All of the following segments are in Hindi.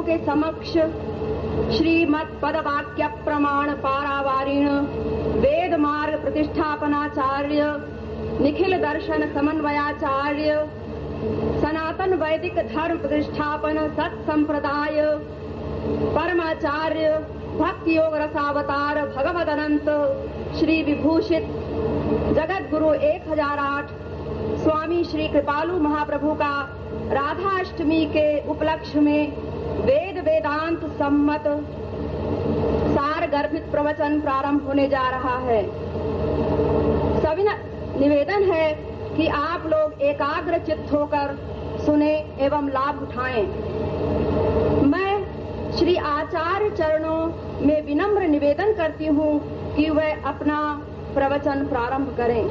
के समक्ष श्रीमद् पद वाक्य प्रमाण पारावारीण वेद मार्ग प्रतिष्ठापनाचार्य निखिल दर्शन समन्वयाचार्य सनातन वैदिक धर्म प्रतिष्ठापन सत संप्रदाय परमाचार्य भक्ति योग रसावतार भगवद अनंत श्री विभूषित जगत गुरु 1008 स्वामी श्री कृपालु महाप्रभु का राधाष्टमी के उपलक्ष्य में वेद वेदांत सम्मत सार गर्भित प्रवचन प्रारंभ होने जा रहा है। सभी निवेदन है कि आप लोग एकाग्र चित्त होकर सुने एवं लाभ उठाएं। मैं श्री आचार्य चरणों में विनम्र निवेदन करती हूँ कि वह अपना प्रवचन प्रारंभ करें।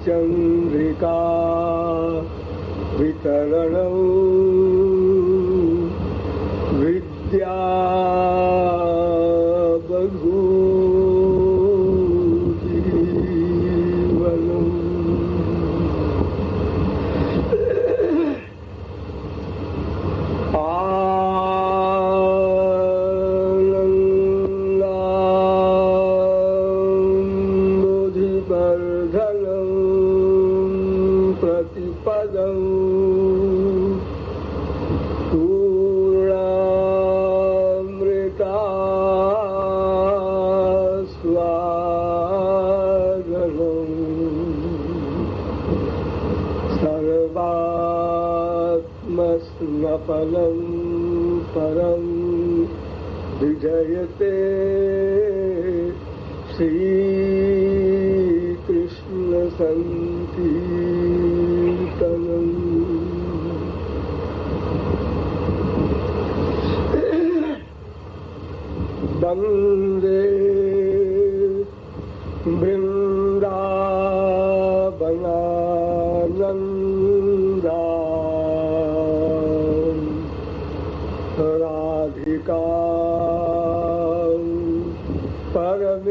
चंद्रिका वितरण विद्या फलं परं विजयते श्री कृष्ण संकीर्तनम्। वंदे वृंदावनानंदा राधिका परमेश्वरी।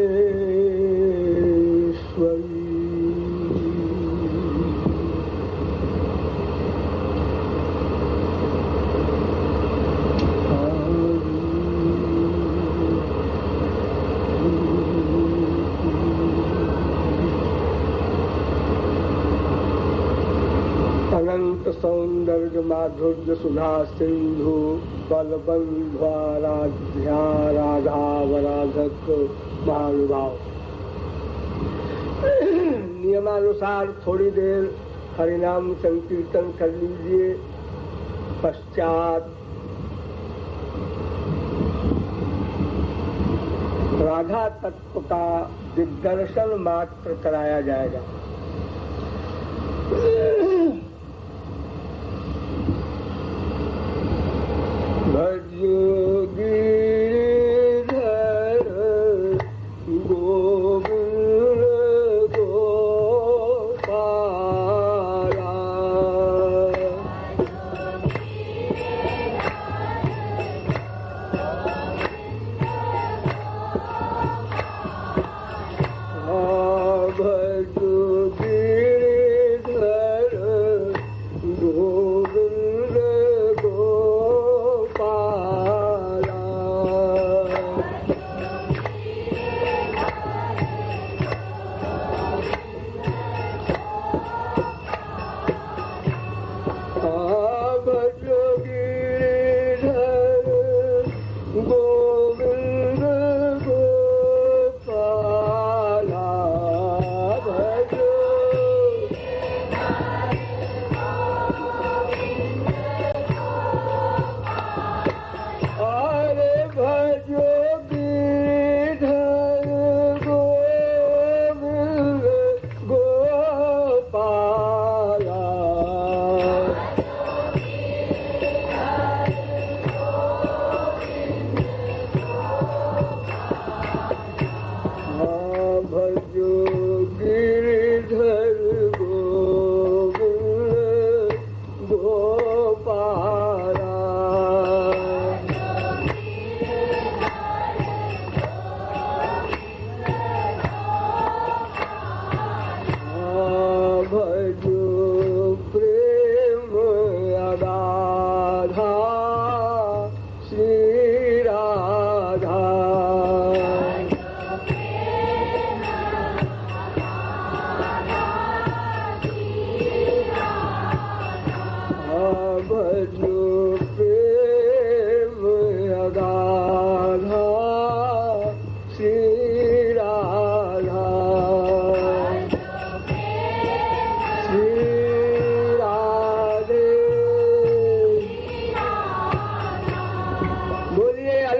अनंत सौंदर्य माधुर्य सुधा सिंधु बलबंध्वाराध्या राधावराधक महानुभाव। नियमानुसार थोड़ी देर हरिनाम संकीर्तन कर लीजिए। पश्चात राधा तत्व का दिग्दर्शन मात्र कराया जाएगा। भज गिरिराज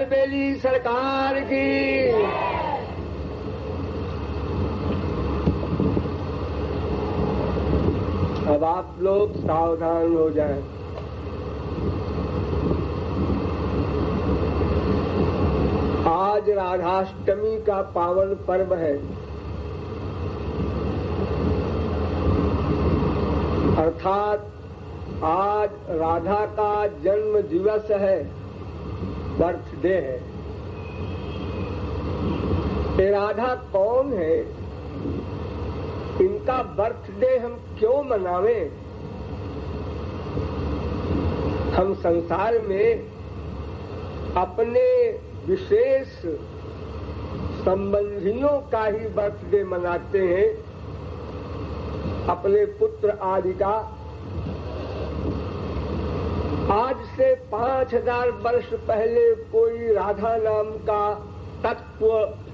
अलबेली सरकार की। अब आप लोग सावधान हो जाएं। आज राधाष्टमी का पावन पर्व है, अर्थात आज राधा का जन्म दिवस है, बर्थडे है। ये राधा कौन है? इनका बर्थडे हम क्यों मनावें? हम संसार में अपने विशेष संबंधियों का ही बर्थडे मनाते हैं, अपने पुत्र आदि का। आज से 5000 वर्ष पहले कोई राधा नाम का तत्व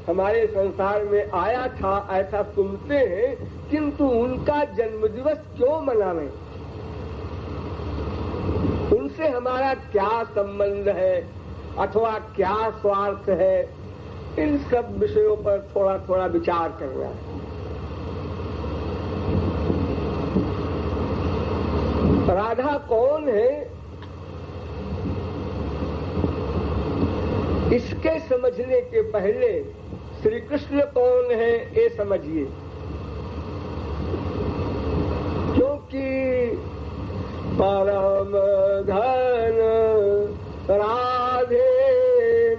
हमारे संसार में आया था, ऐसा सुनते हैं, किंतु उनका जन्मदिवस क्यों मनावें? उनसे हमारा क्या संबंध है अथवा क्या स्वार्थ है? इन सब विषयों पर थोड़ा थोड़ा विचार करना है। राधा कौन है, इसके समझने के पहले श्री कृष्ण कौन है ये समझिए। क्योंकि परम धन राधे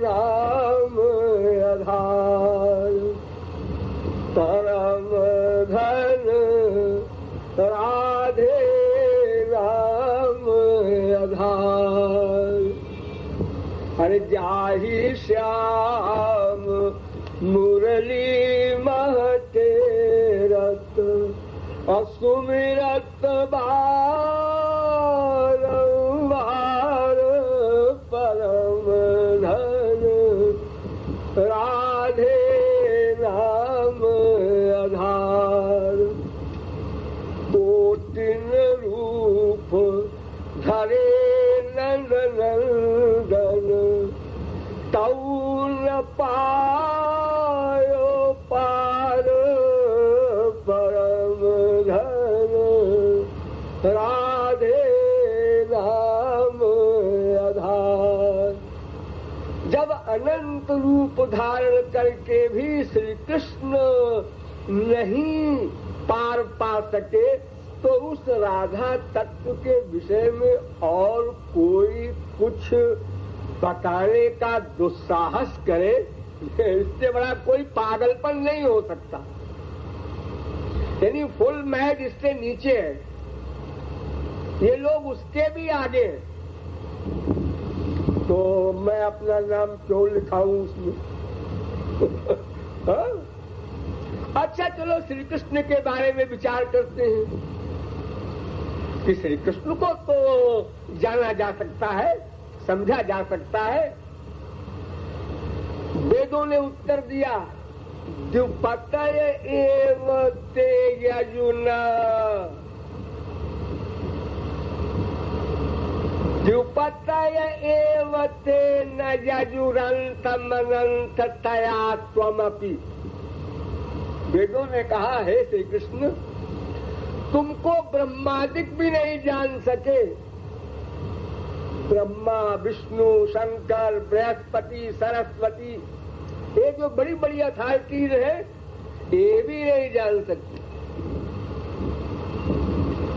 नाम आधार, परम धन राधे नाम आधार। अरे जाहि श्याम मुरली महते रत असुमिरत बारंबार, परम धन राधे नाम आधार। कोटिन रूप धरे नंद नंदन, तऊ न पायो पार, परम धन राधे नाम आधार। जब अनंत रूप धारण करके भी श्री कृष्ण नहीं पार पा सके, तो उस राधा तत्व के विषय में और कोई कुछ बताने का दुस्साहस करे, इससे बड़ा कोई पागलपन नहीं हो सकता। यानी फुल मैड इससे नीचे है, ये लोग उसके भी आगे हैं। तो मैं अपना नाम क्यों लिखाऊं उसमें? अच्छा चलो श्री कृष्ण के बारे में विचार करते हैं कि श्री कृष्ण को तो जाना जा सकता है, समझा जा सकता है। वेदों ने उत्तर दिया, द्विपतय एव ते यजुना, द्विपतय एव ते न यजुरंतमनंत तया त्वमपि। वेदों ने कहा है श्री कृष्ण, तुमको ब्रह्मादिक भी नहीं जान सके। ब्रह्मा, विष्णु, शंकर, बृहस्पति, सरस्वती, ये जो बड़ी बड़ी अथॉरिटीज है, ये भी नहीं जान सकती।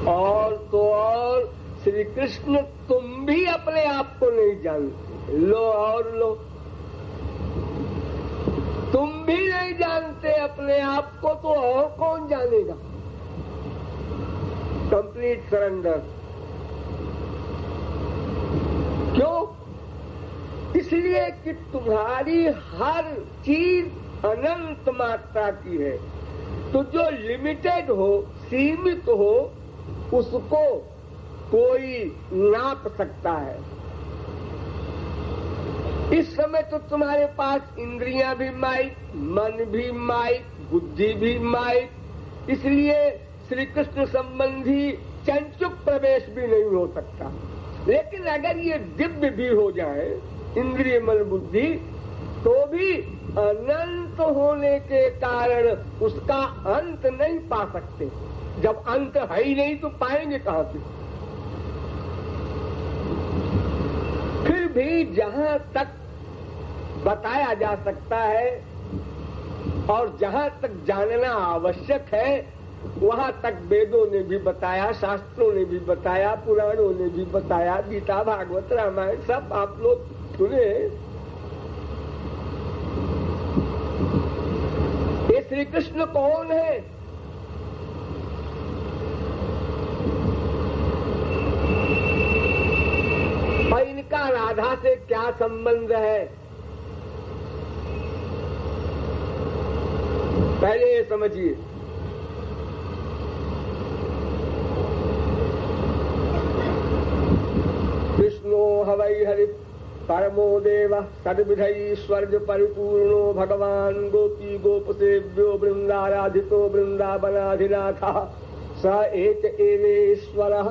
और तो और श्री कृष्ण तुम भी अपने आप को नहीं जानते। लो और लो, तुम भी नहीं जानते अपने आप को, तो और कौन जानेगा? Complete surrender. क्यों? इसलिए कि तुम्हारी हर चीज अनंत मात्रा की है, तो जो लिमिटेड हो, सीमित हो, उसको कोई नाप सकता है। इस समय तो तुम्हारे पास इंद्रियां भी माइक, मन भी माइक, बुद्धि भी माइक, इसलिए श्री कृष्ण संबंधी चंचुक प्रवेश भी नहीं हो सकता। लेकिन अगर ये दिव्य भी हो जाए इंद्रिय मन बुद्धि, तो भी अनंत होने के कारण उसका अंत नहीं पा सकते। जब अंत है ही नहीं तो पाएंगे कहां से? फिर भी जहां तक बताया जा सकता है और जहां तक जानना आवश्यक है, वहां तक वेदों ने भी बताया, शास्त्रों ने भी बताया, पुराणों ने भी बताया, गीता भागवत रामायण सब आप लोग सुने। ये श्री कृष्ण कौन है? और इनका राधा से क्या संबंध है? पहले ये समझिए। कृष्णो हवै हरि परमो देव सद्विधैश्वर्य परिपूर्णो भगवान गोपी गोपसेव्यो वृंदाराधितो वृंदावनाधिनाथः स एक एवेश्वरः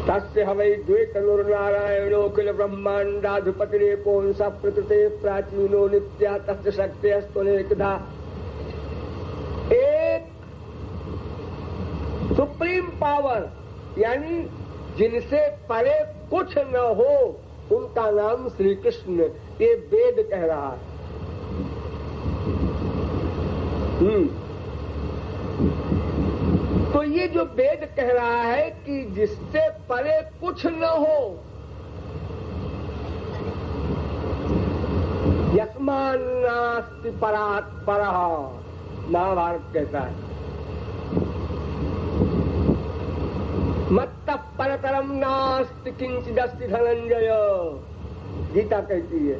तस्य हवै द्वैतनुर्नारायणो किल ब्रह्माण्डाधिपतिरेकोऽंशः प्रकृते प्राचीनो नित्यः तस्य शक्त्यस्त्वनेकधा। एक सुप्रीम पावर, यानी जिनसे परे कुछ न हो, उनका नाम श्री कृष्ण, ये वेद कह रहा है। तो ये जो वेद कह रहा है कि जिससे परे कुछ न हो, यस्मान् नास्ति परात् परः, महाभारत कहता है। मत्तः परतरम नास्ति किंचिदस्ति धनंजय, गीता कहती है।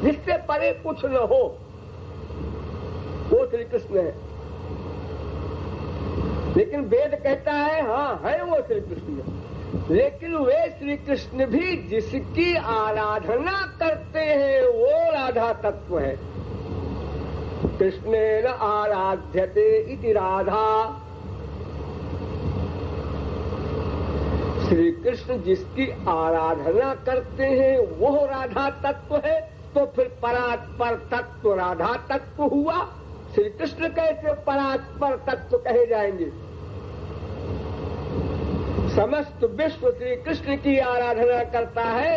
जिससे परे कुछ न हो वो श्री कृष्ण है। लेकिन वेद कहता है हाँ है वो श्री कृष्ण, लेकिन वे श्री कृष्ण भी जिसकी आराधना करते हैं वो राधा तत्व है। कृष्णेन आराध्यते इति राधा, श्री कृष्ण जिसकी आराधना करते हैं वो राधा तत्व है। तो फिर परात्पर तत्व राधा तत्व हुआ, श्री कृष्ण कैसे परात्पर तत्व कहे जाएंगे? समस्त विश्व श्री कृष्ण की आराधना करता है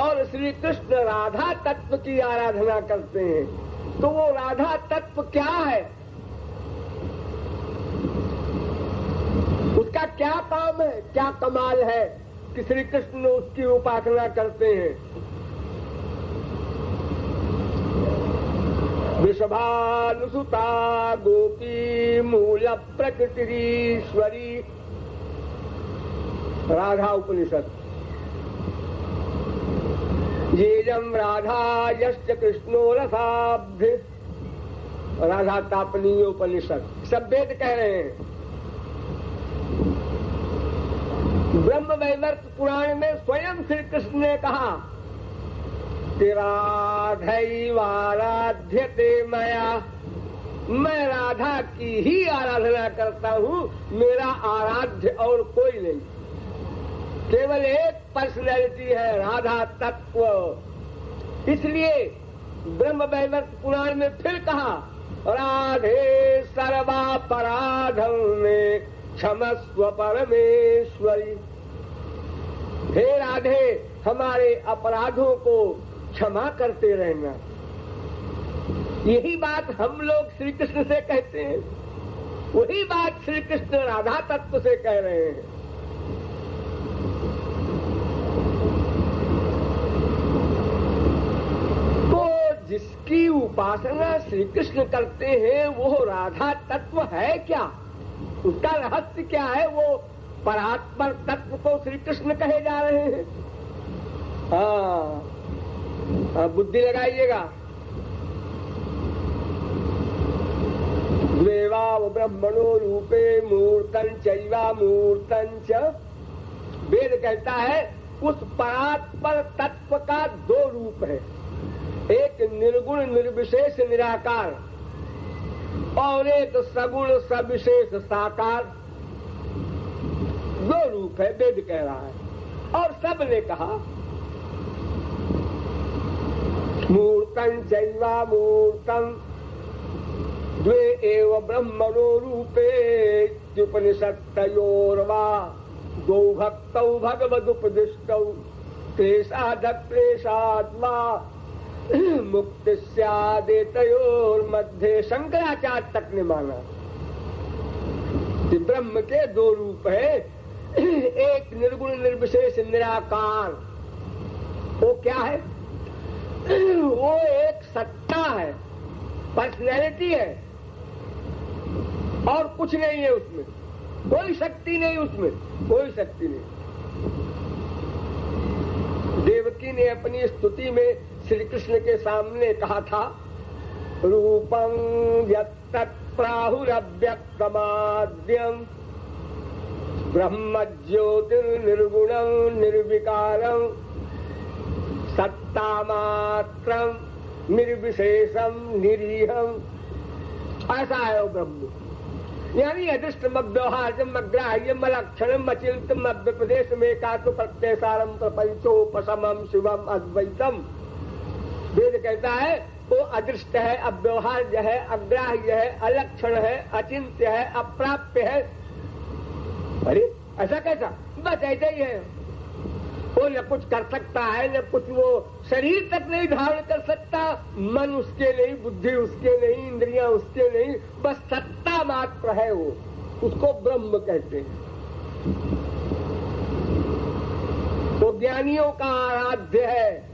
और श्री कृष्ण राधा तत्व की आराधना करते हैं। तो वो राधा तत्व क्या है? उसका क्या काम है, क्या कमाल है कि श्री कृष्ण उसकी उपासना करते हैं? वृषभानुसुता गोपी मूल प्रकृतिरीश्वरी, राधा उपनिषद। येजम राधा यश्च कृष्णो रसाब्ध, राधा तापनीय उपनिषद। सब वेद कह रहे हैं। ब्रह्म वैवर्त पुराण में स्वयं श्री कृष्ण ने कहा कि राधैवाराध्यते मया, मैं राधा की ही आराधना करता हूँ, मेरा आराध्य और कोई नहीं। केवल एक पर्सनैलिटी है, राधा तत्व। इसलिए ब्रह्म वैवर्त पुराण में फिर कहा राधे सर्वापराधं में क्षमस्व परमेश्वरी। हे राधे, हमारे अपराधों को क्षमा करते रहना। यही बात हम लोग श्री कृष्ण से कहते हैं, वही बात श्री कृष्ण राधा तत्व से कह रहे हैं। तो जिसकी उपासना श्री कृष्ण करते हैं वो राधा तत्व है क्या? उसका रहस्य क्या है? वो परात्पर तत्व को श्री कृष्ण कहे जा रहे हैं। हाँ, बुद्धि लगाइएगा। द्वेवाव ब्रह्मणो रूपे मूर्तं चैवा मूर्तं च, वेद कहता है उस परात्पर तत्व का दो रूप है, एक निर्गुण निर्विशेष निराकार और एक सगुण सविशेष साकार। दो रूप है, वेद कह रहा है। और सब ने कहा मूर्तं चैवा मूर्तं द्वे एव ब्रह्मणो रूपे उपनिषत्तयोर्वा द्वौ भक्तौ भगवदुपदिष्टौ क्लेशादक्लेशात्मा मुक्ति स्यादेतयोर्मध्ये। शंकराचार्य तक ने माना कि ब्रह्म के दो रूप है, एक निर्गुण निर्विशेष निराकार, वो क्या है? वो एक सत्ता है, पर्सनैलिटी है, और कुछ नहीं है उसमें, कोई शक्ति नहीं, उसमें कोई शक्ति नहीं। देवकी ने अपनी स्तुति में श्री कृष्ण के सामने कहा था रूपं यत्तत्प्राहुरव्यक्तमाद्यं ब्रह्म ज्योतिर्निर्गुणं निर्विकारं सत्तामात्रं निर्विशेषं निरीहं। ऐसा है वो ब्रह्म, यानी अदृष्टम अव्यवहार्यम अग्राह्यम अलक्षणम अचिंतम अव्यपदेशम एकात्म प्रत्ययसारम प्रपंचोपशमम शिवम अद्वैतम। वेद कहता है वो अदृष्ट है, अव्यवहार्य है, अग्राह्य है, अलक्षण है, अचिंत्य है, अप्राप्य है। अरे ऐसा कैसा? बस ऐसा ही है। वो न कुछ कर सकता है, न कुछ वो शरीर तक नहीं धारण कर सकता, मन उसके नहीं, बुद्धि उसके नहीं, इंद्रियां उसके नहीं, बस सत्ता मात्र है वो, उसको ब्रह्म कहते हैं। वो ज्ञानियों का आराध्य है,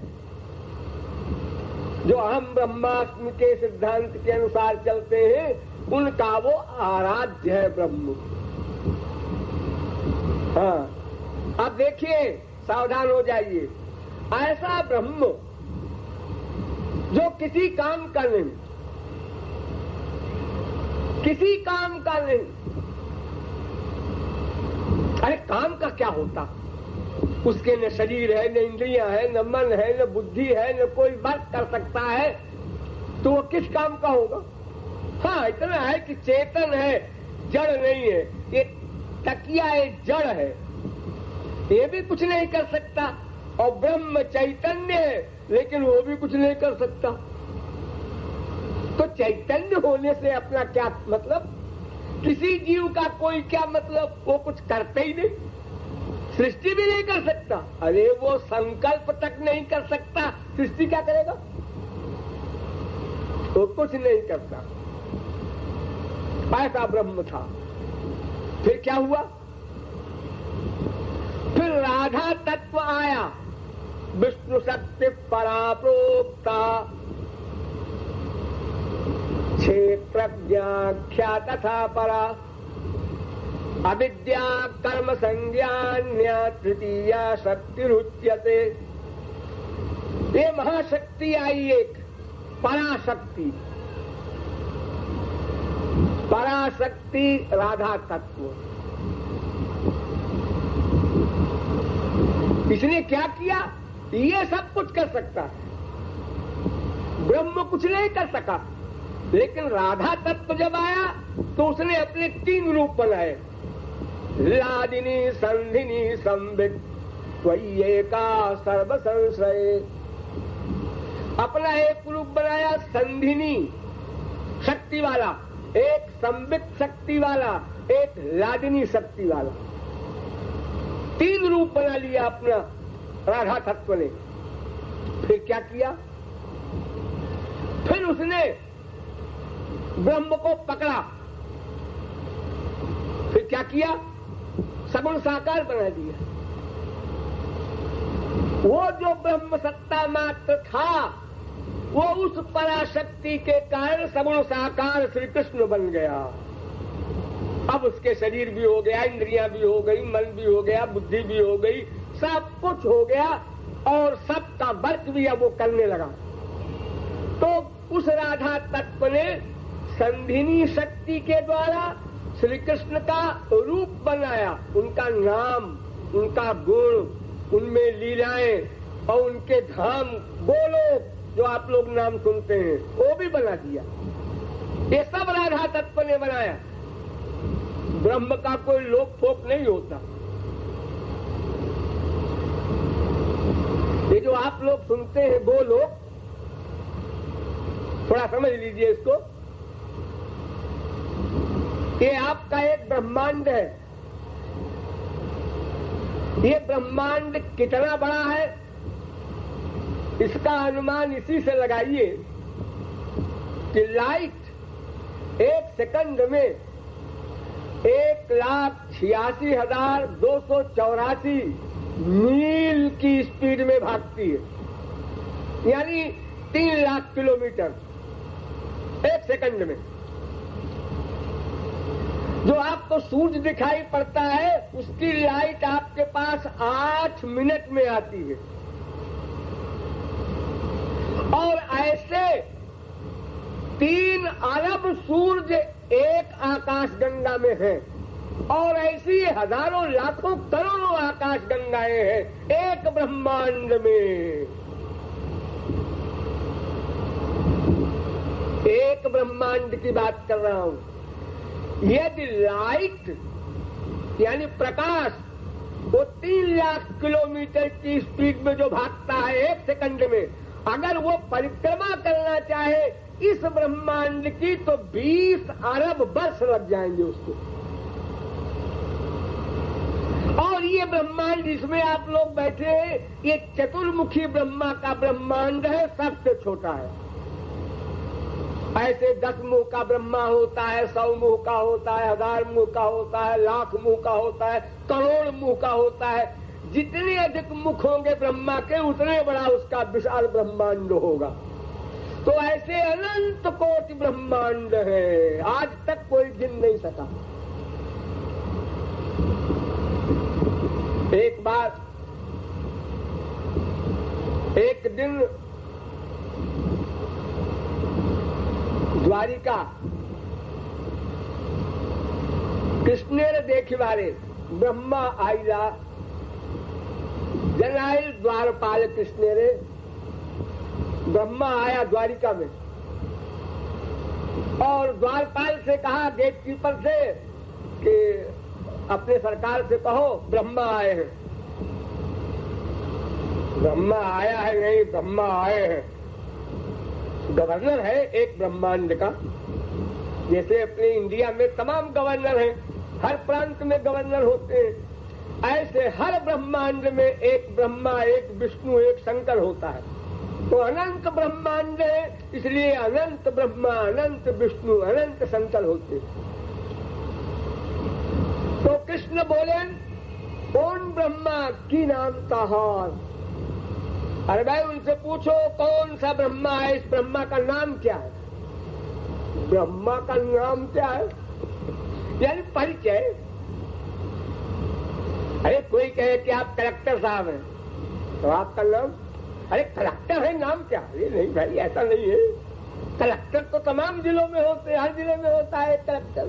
जो अहम ब्रह्मास्मि के सिद्धांत के अनुसार चलते हैं, उनका वो आराध्य है ब्रह्म। हाँ, अब देखिए, सावधान हो जाइए। ऐसा ब्रह्म जो किसी काम का नहीं, किसी काम का नहीं। अरे काम का क्या होता? उसके न शरीर है, न इंद्रियां है, न मन है, न बुद्धि है, न कोई वर्क कर सकता है, तो वो किस काम का होगा? हाँ, इतना है कि चेतन है, जड़ नहीं है। ये तकिया एक जड़ है, ये भी कुछ नहीं कर सकता, और ब्रह्म चैतन्य है, लेकिन वो भी कुछ नहीं कर सकता। तो चैतन्य होने से अपना क्या मतलब? किसी जीव का कोई क्या मतलब? वो कुछ करते ही नहीं, सृष्टि भी नहीं कर सकता। अरे वो संकल्प तक नहीं कर सकता, सृष्टि क्या करेगा? वो कुछ नहीं करता। ऐसा ब्रह्म था। फिर क्या हुआ? फिर राधा तत्व आया, विष्णु शक्ति पराप्रोक्ता क्षेत्रज्ञाख्या तथा परा अविद्या कर्म संज्ञान्या तृतीया शक्ति रुच्यते। ये महाशक्ति आई एक, पराशक्ति। पराशक्ति राधा तत्व। इसने क्या किया? ये सब कुछ कर सकता है, ब्रह्म कुछ नहीं कर सका। लेकिन राधा तत्व जब आया तो उसने अपने 3 रूप बनाए, लादिनी संधिनी संबित त्वय्येका सर्व संशय। अपना एक रूप बनाया संधिनी शक्ति वाला, एक संबित शक्ति वाला, एक लादिनी शक्ति वाला। 3 रूप बना लिया अपना राधा तत्व ने। फिर क्या किया? फिर उसने ब्रह्म को पकड़ा। फिर क्या किया? सगुण साकार बना दिया। वो जो ब्रह्म सत्ता मात्र था, वो उस पराशक्ति के कारण सगुण साकार श्री कृष्ण बन गया। अब उसके शरीर भी हो गया, इंद्रियां भी हो गई, मन भी हो गया, बुद्धि भी हो गई, सब कुछ हो गया, और सबका वर्क भी अब वो करने लगा। तो उस राधा तत्व ने संधिनी शक्ति के द्वारा श्री कृष्ण का रूप बनाया, उनका नाम, उनका गुण, उनमें लीलाएं और उनके धाम गोलोक जो आप लोग नाम सुनते हैं, वो भी बना दिया। ये सब राधा तत्व ने बनाया। ब्रह्म का कोई लोक फोक नहीं होता। आप लोग सुनते हैं वो लोग, थोड़ा समझ लीजिए इसको। ये आपका एक ब्रह्मांड है। ये ब्रह्मांड कितना बड़ा है इसका अनुमान इसी से लगाइए कि लाइट एक सेकंड में 1,86,284 मील की स्पीड में भागती है, यानी 3 लाख किलोमीटर एक सेकंड में। जो आपको सूरज दिखाई पड़ता है उसकी लाइट आपके पास 8 मिनट में आती है, और ऐसे 3 अरब सूरज एक आकाश गंगा में है, और ऐसी हजारों लाखों करोड़ों आकाश गंगाएं हैं एक ब्रह्मांड में। एक ब्रह्मांड की बात कर रहा हूं। यदि लाइट यानी प्रकाश वो 3 लाख किलोमीटर की स्पीड में जो भागता है एक सेकंड में, अगर वो परिक्रमा करना चाहे इस ब्रह्मांड की तो 20 अरब वर्ष लग जाएंगे उसको। और ये ब्रह्मांड जिसमें आप लोग बैठे हैं ये चतुर्मुखी ब्रह्मा का ब्रह्मांड है, सबसे छोटा है। ऐसे 10 मुंह का ब्रह्मा होता है, 100 मुंह का होता है, 1000 मुंह का होता है, लाख मुंह का होता है, करोड़ मुंह का होता है। जितने अधिक मुख होंगे ब्रह्मा के उतने बड़ा उसका विशाल ब्रह्मांड होगा। तो ऐसे अनंत कोटि ब्रह्मांड है, आज तक कोई गिन नहीं सका। एक बार एक दिन द्वारिका कृष्णेर देखिवारे ब्रह्मा आईला जनाइल द्वारपाल कृष्णेरे। ब्रह्मा आया द्वारिका में और द्वारपाल से कहा, गेट कीपर से, कि अपने सरकार से कहो ब्रह्मा आए हैं। ब्रह्मा आया है नहीं, ब्रह्मा आए हैं। गवर्नर है एक ब्रह्मांड का, जैसे अपने इंडिया में तमाम गवर्नर हैं, हर प्रांत में गवर्नर होते हैं, ऐसे हर ब्रह्मांड में एक ब्रह्मा, एक विष्णु, एक शंकर होता है। तो अनंत ब्रह्मांड है, इसलिए अनंत ब्रह्मा, अनंत विष्णु, अनंत शंकर होते हैं। तो कृष्ण बोले, कौन ब्रह्मा की नाम का हार? अरे भाई उनसे पूछो कौन सा ब्रह्मा है, इस ब्रह्मा का नाम क्या है? ब्रह्मा का नाम क्या है? यानी परिचय। अरे कोई कहे कि आप कलेक्टर साहब हैं, तो आपका नाम? अरे कलेक्टर है, नाम क्या? अरे नहीं भाई, ऐसा नहीं है। कलेक्टर तो तमाम जिलों में होते हैं, हर जिले में होता है कलेक्टर।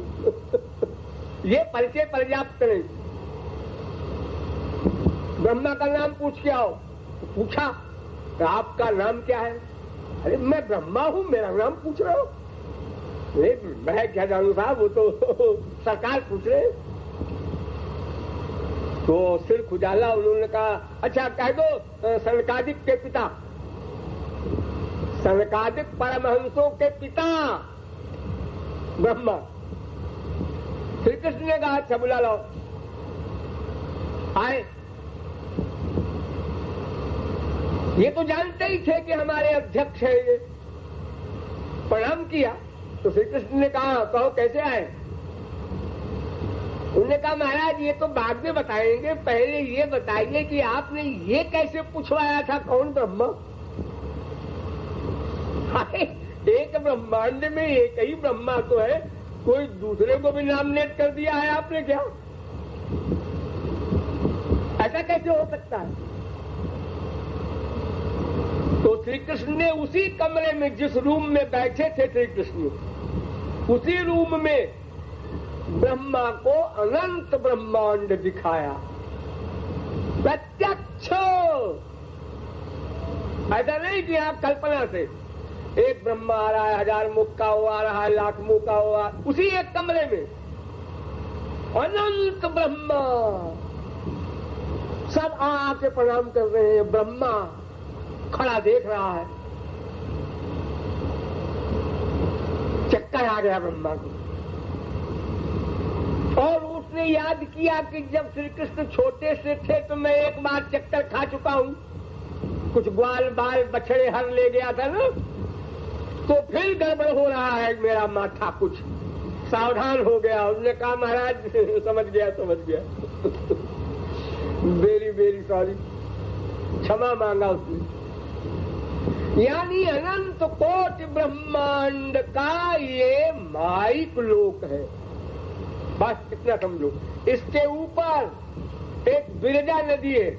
ये परिचय पर्याप्त नहीं। ब्रह्मा का नाम पूछ के आओ। तो पूछा, तो आपका नाम क्या है? अरे मैं ब्रह्मा हूँ, मेरा नाम पूछ रहे हो? नहीं मैं क्या जानू साहब, वो तो सरकार पूछ रहे। तो सिर खुजाला, उन्होंने कहा, अच्छा कह दो सनकादिक के पिता, सनकादिक परमहंसों के पिता ब्रह्मा। श्री कृष्ण ने कहा, अच्छा बुला लो। आए। ये तो जानते ही थे कि हमारे अध्यक्ष है ये। प्रणाम किया तो श्री कृष्ण ने कहा, कहो कैसे आए? उन्होंने कहा, महाराज ये तो बाद में बताएंगे, पहले ये बताइए कि आपने ये कैसे पूछवाया था कौन ब्रह्मा? एक ब्रह्मांड में एक ही ब्रह्मा तो है, कोई दूसरे को भी नॉमिनेट कर दिया है आपने क्या? ऐसा कैसे हो सकता है? तो श्री कृष्ण ने उसी कमरे में, जिस रूम में बैठे थे श्री कृष्ण, उसी रूम में ब्रह्मा को अनंत ब्रह्मांड दिखाया प्रत्यक्ष। ऐसा नहीं कि आप कल्पना से, एक ब्रह्मा आ रहा है, 1000 मुख का वो आ रहा है, लाख मुख का वो आ, उसी एक कमरे में अनंत ब्रह्मा। सब आके प्रणाम कर रहे हैं। ब्रह्मा खड़ा देख रहा है। चक्कर आ गया ब्रह्मा को और उसने याद किया कि जब श्री कृष्ण छोटे से थे तो मैं एक बार चक्कर खा चुका हूं, कुछ ग्वाल बाल बछड़े हर ले गया था ना, तो फिर गड़बड़ हो रहा है मेरा माथा, कुछ सावधान हो गया। उसने कहा महाराज समझ गया वेरी वेरी सॉरी, क्षमा मांगा उसने। यानी अनंत कोटि ब्रह्मांड का ये माइक लोक है, बस इतना समझो। इसके ऊपर एक विरजा नदी है,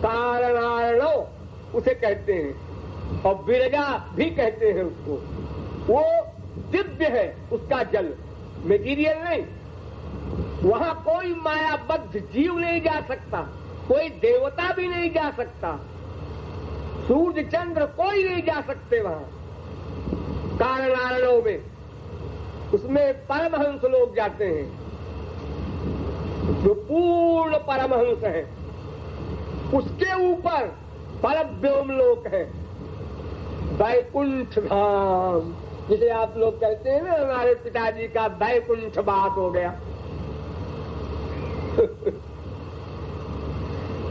कारणारणो उसे कहते हैं, और विरजा भी कहते हैं उसको। वो दिव्य है, उसका जल मेटीरियल नहीं। वहां कोई मायाबद्ध जीव नहीं जा सकता, कोई देवता भी नहीं जा सकता, सूर्य चंद्र कोई नहीं जा सकते वहां कारणारणों में। उसमें परमहंस लोग जाते हैं, जो पूर्ण परमहंस है। उसके ऊपर परव्योम लोक है, वैकुंठ धाम, जिसे आप लोग कहते हैं ना, हमारे पिताजी का वैकुंठ वास हो गया।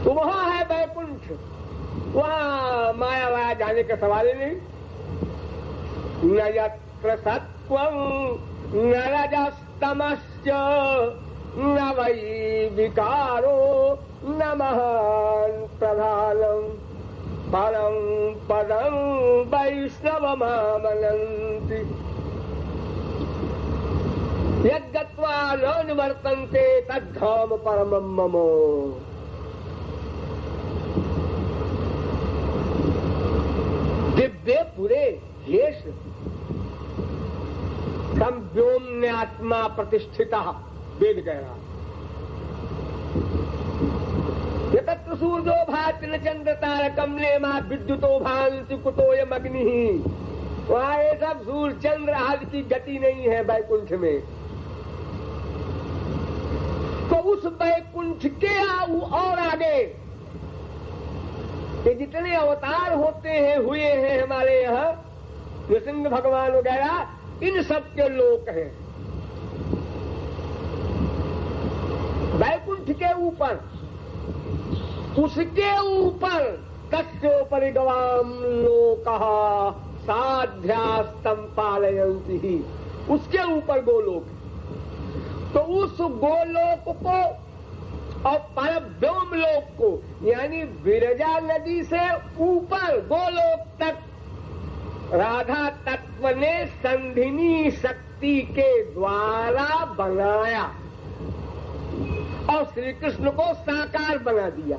तो वहां है वैकुंठ, वहां माया वाया जाने का सवाल ही नहीं। न यत्र सत्वं न रजस्तमश्च न वै विकारो न महान् प्रधानम् परं पदं वैष्णवमामनन्ति यद्गत्वा न निवर्तन्ते तद्धाम परमं मम। दिव्य पुरे हेश संव्योम्यात्मा प्रतिष्ठिता, वेद कह रहा। यतत्र सूर्यो भाति न चंद्र तारकम् नेमा विद्युतो भान्ति कुतोऽयम् अग्निः। वहां ये सब सूर्य चंद्र आदि की गति नहीं है वैकुंठ में। तो उस वैकुंठ के और आगे ये जितने अवतार होते हैं, हुए हैं हमारे यहाँ, नृसिंह भगवान वगैरह, इन सब के लोक हैं। वैकुंठ के ऊपर, उसके ऊपर तस्योपरि गवाम लोकः साध्यास्तम पालयन्ति ही, उसके ऊपर गोलोक। तो उस गोलोक को और परव्योम लोक को, यानी विरजा नदी से ऊपर गोलोक तक राधा तत्व ने संधिनी शक्ति के द्वारा बनाया और श्री कृष्ण को साकार बना दिया।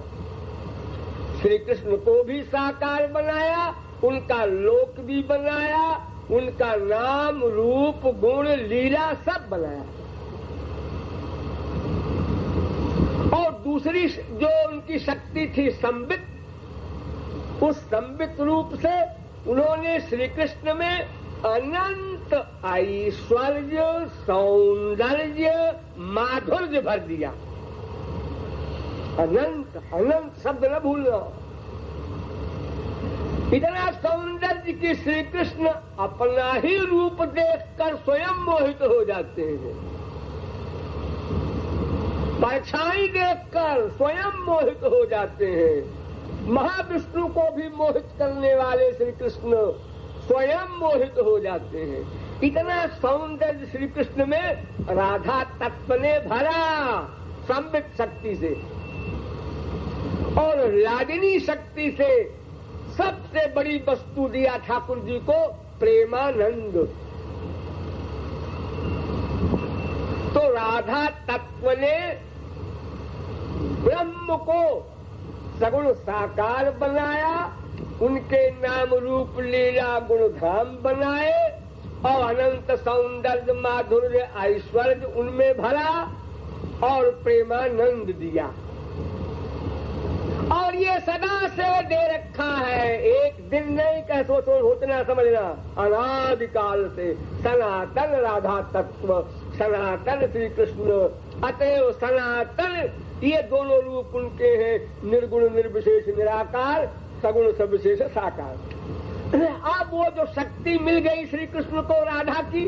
श्री कृष्ण को भी साकार बनाया, उनका लोक भी बनाया, उनका नाम रूप गुण लीला सब बनाया। और दूसरी जो उनकी शक्ति थी संबित, उस संबित रूप से उन्होंने श्री कृष्ण में अनंत ऐश्वर्य, सौंदर्य, माधुर्य भर दिया। अनंत अनंत शब्द न भूलना। इतना सौंदर्य कि श्री कृष्ण अपना ही रूप देखकर स्वयं मोहित हो जाते हैं, परछाई देखकर स्वयं मोहित हो जाते हैं। महाविष्णु को भी मोहित करने वाले श्री कृष्ण स्वयं मोहित हो जाते हैं। इतना सौंदर्य श्री कृष्ण में राधा तत्व ने भरा संबित शक्ति से, और लादिनी शक्ति से सबसे बड़ी वस्तु दिया ठाकुर जी को, प्रेमानंद। तो राधा तत्व ने ब्रह्म को सगुण साकार बनाया, उनके नाम रूप लीला गुणधाम बनाए और अनंत सौंदर्य माधुर्य ऐश्वर्य उनमें भरा और प्रेमानंद दिया। और ये सदा से दे रखा है, एक दिन नहीं कह सोचना समझना, अनादिकाल से सनातन राधा तत्व, सनातन श्री कृष्ण, अतएव सनातन। ये दोनों रूप उनके हैं, निर्गुण निर्विशेष निराकार। सगुण सविशेष साकार। अब वो जो शक्ति मिल गई श्री कृष्ण को राधा की,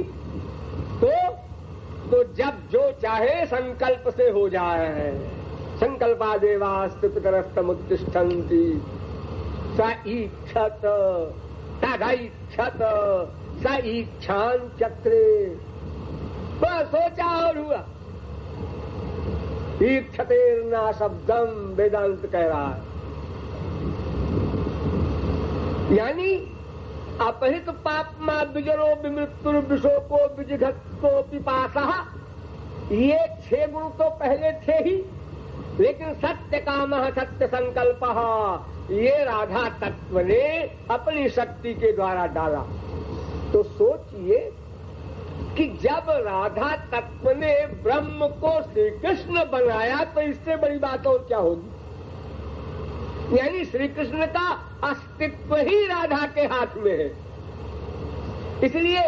तो जब जो चाहे संकल्प से हो जाए। संकल्पादेवा स्थितकरस्तमुत्तिष्ठन्ति स ईक्षत तदैक्षत स ईक्षां चक्रे। बस सोचा और हुआ। ईक्षतेर्ना शब्दम वेदांत कह रहा है, यानी अपहृत पापमा विजरो विमृत्युर विशोको विजिघत्तो पिपासा। ये 6 गुण तो पहले थे ही, लेकिन सत्य कामः सत्य संकल्पः ये राधा तत्व ने अपनी शक्ति के द्वारा डाला। तो सोचिए कि जब राधा तत्व ने ब्रह्म को श्री कृष्ण बनाया तो इससे बड़ी बात और क्या होगी। यानी श्री कृष्ण का अस्तित्व ही राधा के हाथ में है। इसलिए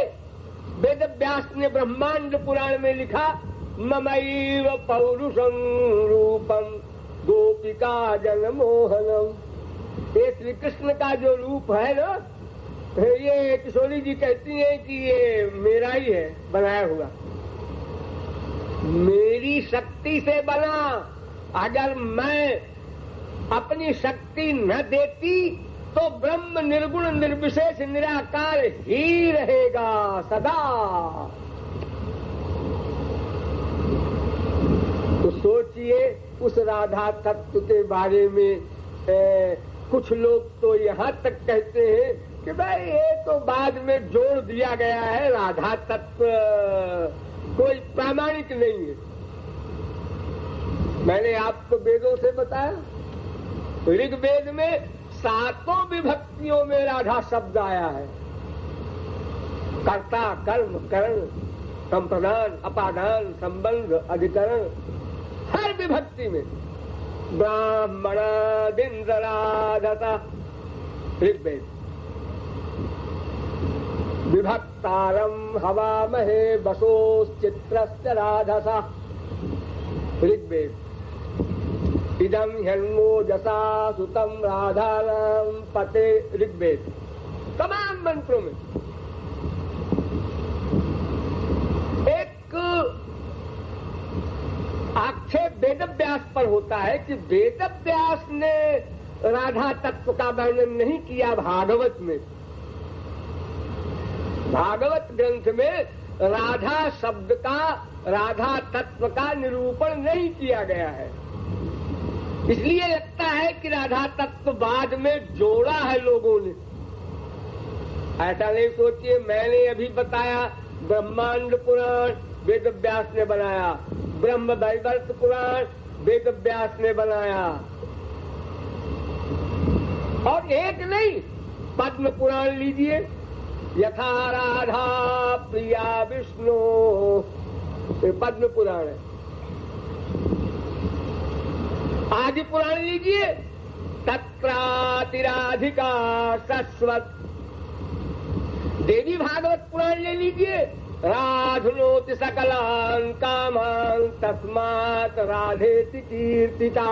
वेद व्यास ने ब्रह्मांड पुराण में लिखा, ममैव पौरुषं रूपम गोपिका जनमोहनम। ये श्री कृष्ण का जो रूप है ना, ये किशोरी जी कहती हैं कि ये मेरा ही है, बनाया हुआ, मेरी शक्ति से बना। अगर मैं अपनी शक्ति न देती तो ब्रह्म निर्गुण निर्विशेष निराकार ही रहेगा सदा। तो सोचिए उस राधा तत्व के बारे में कुछ लोग तो यहाँ तक कहते हैं कि भाई ये तो बाद में जोड़ दिया गया है, राधा तत्व कोई प्रामाणिक नहीं है। मैंने आपको वेदों से बताया, ऋग्वेद में 7 विभक्तियों में राधा शब्द आया है। कर्ता, कर्म, करण, संप्रदान, अपादान, संबंध, अधिकरण, हर विभक्ति में। ब्राह्मणादिन्द्र राधसा ऋग्वेद, विभक्तारम हवामहे वसोश्चित्रस्य राधसा ऋग्वेद, इदं ह्यन्मोजसा सुतं राधानां पते ऋग्वेद। तमाम मंत्रों में एक आक्षेप वेद व्यास पर होता है कि वेद व्यास ने राधा तत्व का वर्णन नहीं किया भागवत में। भागवत ग्रंथ में राधा शब्द का, राधा तत्व का निरूपण नहीं किया गया है। इसलिए लगता है कि राधा तत्व बाद में जोड़ा है लोगों ने। ऐसा नहीं सोचिए, मैंने अभी बताया ब्रह्मांड पुराण वेद व्यास ने बनाया, ब्रह्म वैवर्त पुराण वेद व्यास ने बनाया, और एक नहीं पद्म पुराण लीजिए, यथा राधा प्रिया विष्णु, पद्म पुराण है। आदि पुराण लीजिए, तत्रातिराधिका सस्वत। देवी भागवत पुराण ले लीजिए, राधुनोति सकलान कामान तस्मात् राधेति कीर्तिता।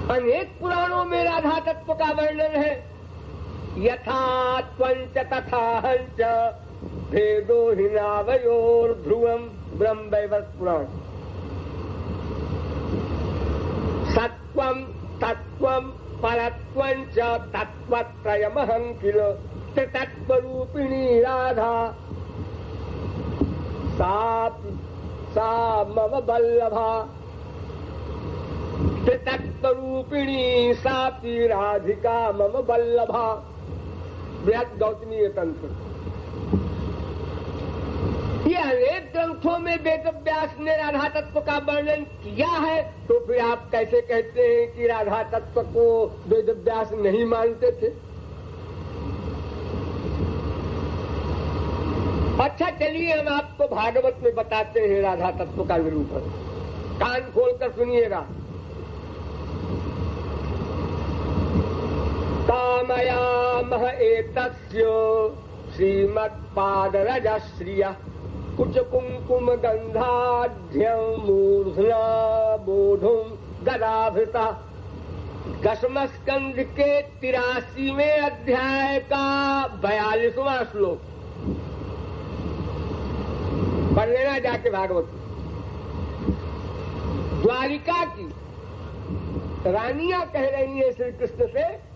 अनेक पुराणों में राधा तत्व का वर्णन है। यथा त्वंच तथा हंच भेदो हिनावयोर ध्रुवम, ब्रह्म वैवर्त पुराण। सत्वम तत्वम परत्वंच तत्वत्रयमहं किल त्रितत्वरूपिणी राधा सा मम वल्लभा। त्रितत्वरूपिणी सापि राधिका मम वल्लभा। बृहद गौतमीय तंत्र। ये अनेक ग्रंथों में वेद व्यास ने राधा तत्व का वर्णन किया है, तो फिर आप कैसे कहते हैं कि राधा तत्व को वेद व्यास नहीं मानते थे। अच्छा चलिए हम आपको भागवत में बताते हैं राधा तत्व का निरूपण। कान खोलकर सुनिएगा। कामयामः एतस्य श्रीमत्पादरजश्रियः कुच कुंकुम गंधाढ्यं मूर्ध्ना बोधुं गदाभृता। दशम स्कंध के 83वें अध्याय का 42वां श्लोक पढ़ लेना जाके भागवत। द्वारिका की रानियां कह रही है श्री कृष्ण से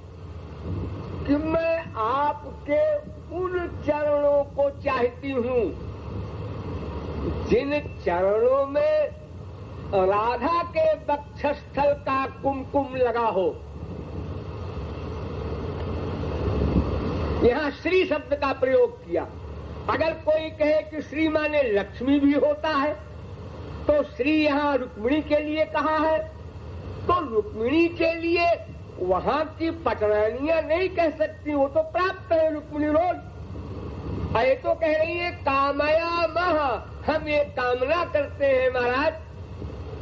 कि मैं आपके उन चरणों को चाहती हूं जिन चरणों में राधा के वक्षस्थल का कुमकुम लगा हो। यहां श्री शब्द का प्रयोग किया। अगर कोई कहे कि श्री माने लक्ष्मी भी होता है तो श्री यहां रुक्मिणी के लिए कहा है, तो रुक्मिणी के लिए वहां की पटरानियां नहीं कह सकती, वो तो प्राप्त है रुक्मिणी रोज। ये तो कह रही है कामया मह, हम ये कामना करते हैं महाराज।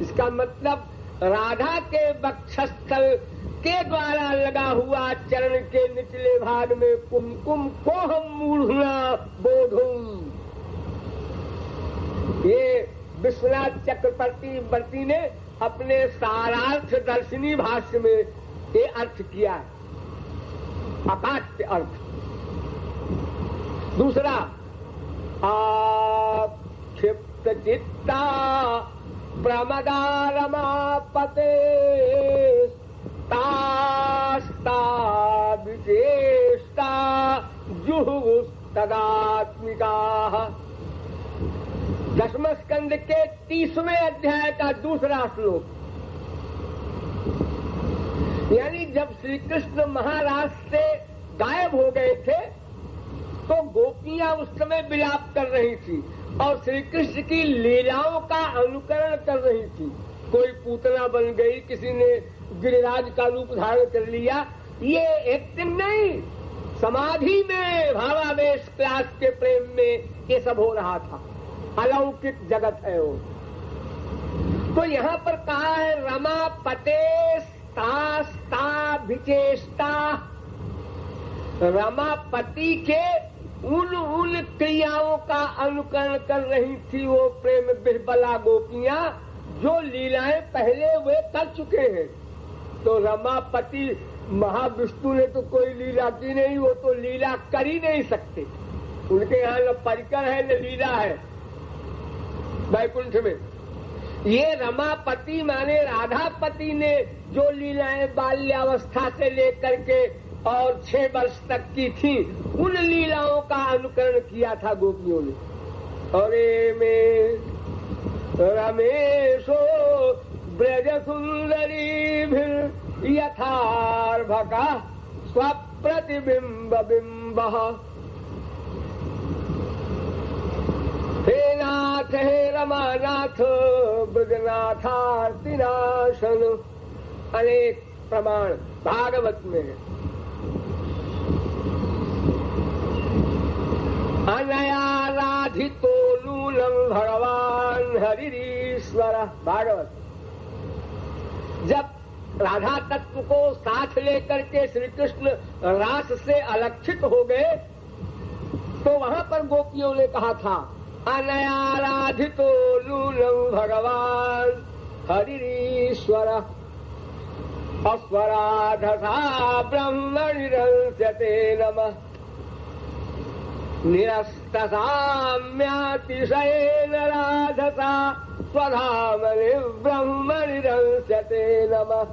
इसका मतलब राधा के वक्षस्थल के द्वारा लगा हुआ चरण के निचले भाग में कुमकुम को हम मूढ़ना बोधुम। ये विश्वनाथ चक्रवर्ती ने अपने सारार्थ दर्शनी भाष्य में ये अर्थ किया है, अकाट्य अर्थ। दूसरा, क्षिप्त चित्ता प्रमदा रमापते तास्ता विशेषता जुहुस्तदात्मिका। दशम स्कंद के 30वें अध्याय का दूसरा श्लोक। यानी जब श्री कृष्ण महाराज से गायब हो गए थे तो गोपियां उस समय विलाप कर रही थी और श्री कृष्ण की लीलाओं का अनुकरण कर रही थी। कोई पूतना बन गई, किसी ने गिरिराज का रूप धारण कर लिया। ये एक्टिंग नहीं, समाधि में भावावेश क्लास के प्रेम में ये सब हो रहा था। अलौकिक जगत है वो। तो यहाँ पर कहा है रमा पते स्ता विचेष्टा। रमापति के उन क्रियाओं का अनुकरण कर रही थी वो प्रेम बिरबला गोपियां जो लीलाएं पहले वे कर चुके हैं। तो रमापति महाविष्णु ने तो कोई लीला की नहीं, वो तो लीला कर ही नहीं सकते। उनके यहाँ न परिकर है न लीला है वैकुंठ में। ये रमापति माने राधापति ने जो लीलाएं बाल्यावस्था से लेकर के और 6 वर्ष तक की थी, उन लीलाओं का अनुकरण किया था गोपियों ने। अरे में रमेशो ब्रज सुंदरी भी यथार्भका स्वप्रतिबिंब बिंब। हे नाथ हे रमानाथ ब्रजनाथार्तिनाशन। अनेक प्रमाण भागवत में है। अनया राधितो नूनम भगवान हरिश्वर। भागवत। जब राधा तत्व को साथ लेकर के श्री कृष्ण रास से अलक्षित हो गए तो वहां पर गोपियों ने कहा था अनया राधितो नूनम भगवान हरिश्वर। अस्वराधसा ब्रह्मणिरंस्यते नमः निरस्तसाम्यातिशयेन राधसा स्वधामनि ब्रह्मणिरंस्यते नमः।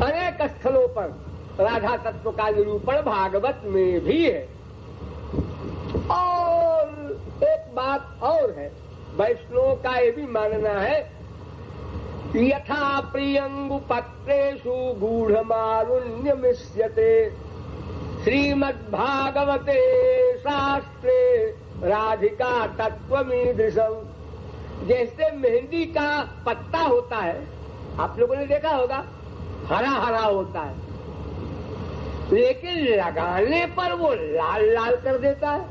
अनेक स्थलों पर राधा तत्व का निरूपण भागवत में भी है। और एक बात और है, वैष्णव का ये भी मानना है यथा प्रियंगुपत्रेषु गूढ़मारुण्य मिश्यते श्रीमद्भागवते शास्त्रे राधिका तत्वमीदृशम। जैसे मेहंदी का पत्ता होता है, आप लोगों ने देखा होगा, हरा हरा होता है, लेकिन लगाने पर वो लाल लाल कर देता है।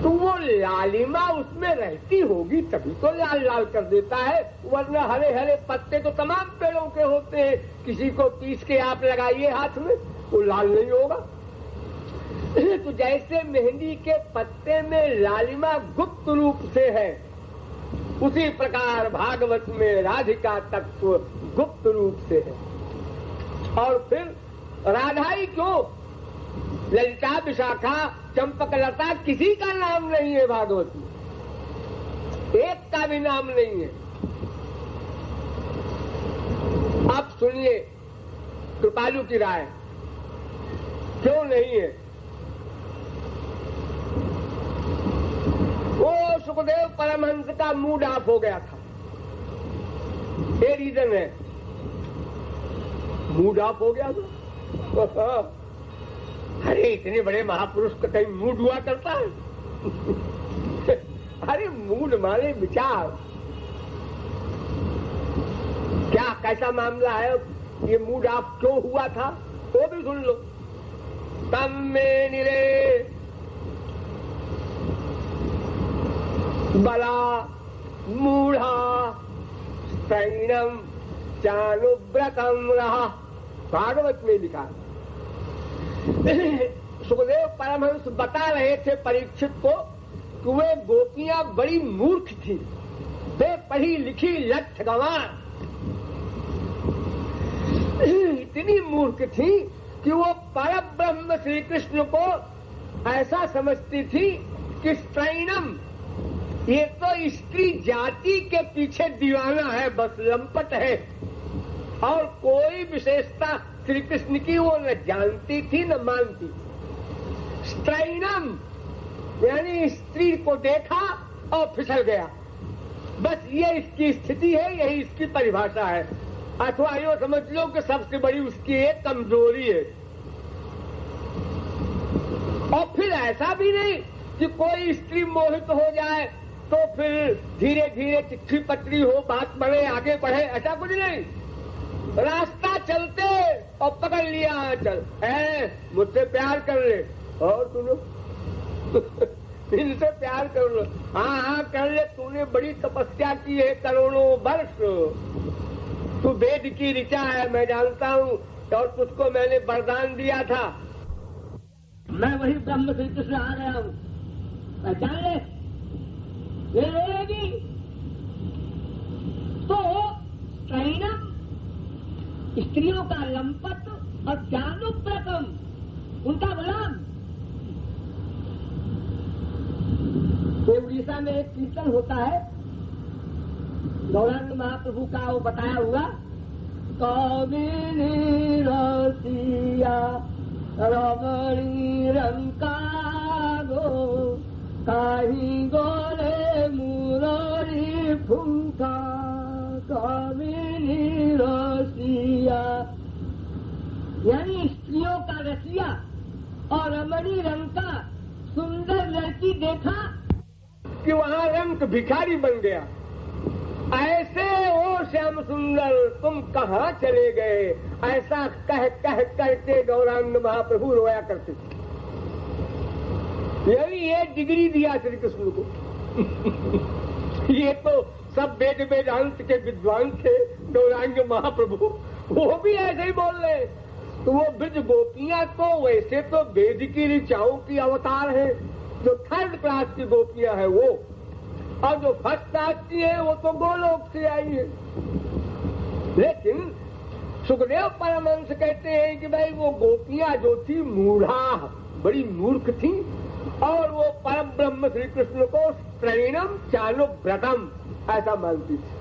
तो वो लालिमा उसमें रहती होगी तभी तो लाल लाल कर देता है, वरना हरे हरे पत्ते तो तमाम पेड़ों के होते हैं। किसी को पीस के आप लगाइए हाथ में, वो लाल नहीं होगा। तो जैसे मेहंदी के पत्ते में लालिमा गुप्त रूप से है, उसी प्रकार भागवत में राधिका तत्व गुप्त रूप से है। और फिर राधा ही क्यों, ललिता, विशाखा, चंपकलता किसी का नाम नहीं है भागवत में, एक का भी नाम नहीं है। आप सुनिए कृपालु की राय, क्यों नहीं है? वो सुखदेव परमहंस का मूड ऑफ हो गया था, ये रीजन है। मूड ऑफ हो गया था? अरे इतने बड़े महापुरुष का कहीं मूड हुआ करता है? अरे मूड माने विचार, क्या कैसा मामला है, ये मूड ऑफ क्यों हुआ था वो भी सुन लो। तम में निरे बला मूढ़ा सैनम चानुव्रतम रहा, भागवत में लिखा। सुखदेव परमहंस बता रहे थे परीक्षित को कि वे गोपियां बड़ी मूर्ख थी, वे पढ़ी लिखी लठ गंवार, इतनी मूर्ख थी कि वो परब्रह्म श्री कृष्ण को ऐसा समझती थी कि स्त्रैणम, ये तो स्त्री जाति के पीछे दीवाना है, बस लंपट है, और कोई विशेषता श्री कृष्ण की वो न जानती थी न मानती। स्त्रैणम यानी स्त्री को देखा और फिसल गया, बस ये इसकी स्थिति है, यही इसकी परिभाषा है। अथवा यो समझ लो कि सबसे बड़ी उसकी एक कमजोरी है। और फिर ऐसा भी नहीं कि कोई स्त्री मोहित हो जाए तो फिर धीरे धीरे चिट्ठी पत्री हो, बात बढ़े, आगे बढ़े, ऐसा कुछ नहीं। रास्ता चलते और पकड़ लिया, चल मुझसे प्यार कर ले, और सुनो इनसे प्यार कर लो, हाँ कर ले, तूने बड़ी तपस्या की है करोड़ों वर्ष, तू वेद की ऋचा है, मैं जानता हूँ, और तुझको मैंने वरदान दिया था, मैं वही ब्रह्म श्री कृष्ण आ गया हूँ, पहचान ले, ये रहेगी। तो स्त्रैणम स्त्रियों का लंपट और चानुव्रतम उनका गुलाम। तो उड़ीसा में एक कीर्तन होता है, गौरांग महाप्रभु का वो बताया हुआ, कामिनी रसिया रमणी रंका गो काही गोरे मुरारी फुंका, कामिनी रसिया यानी स्त्रियों का रसिया और रमणी रंग का सुंदर लड़की देखा कि वहाँ रंग भिखारी बन गया। ऐसे ओ श्याम सुंदर तुम कहाँ चले गए, ऐसा कह कह करके गौरांग महाप्रभु रोया करते थे। यही ये डिग्री दिया श्री कृष्ण को। ये तो सब वेद वेदांत के विद्वान थे गौरांग महाप्रभु, वो भी ऐसे ही बोल रहे। तो वो ब्रज गोपियां तो वैसे तो वेद की ऋचाओं की अवतार है, जो थर्ड क्लास की गोपियां है वो, और जो फर्स्ट क्लास की है वो तो गोलोक से आई है। लेकिन सुखदेव परमहंस कहते हैं कि भाई वो गोपियां जो थी मूढ़ा, बड़ी मूर्ख थी, और वो परम ब्रह्म श्री कृष्ण को स्त्रैणम चानुव्रतम ऐसा मानती थी।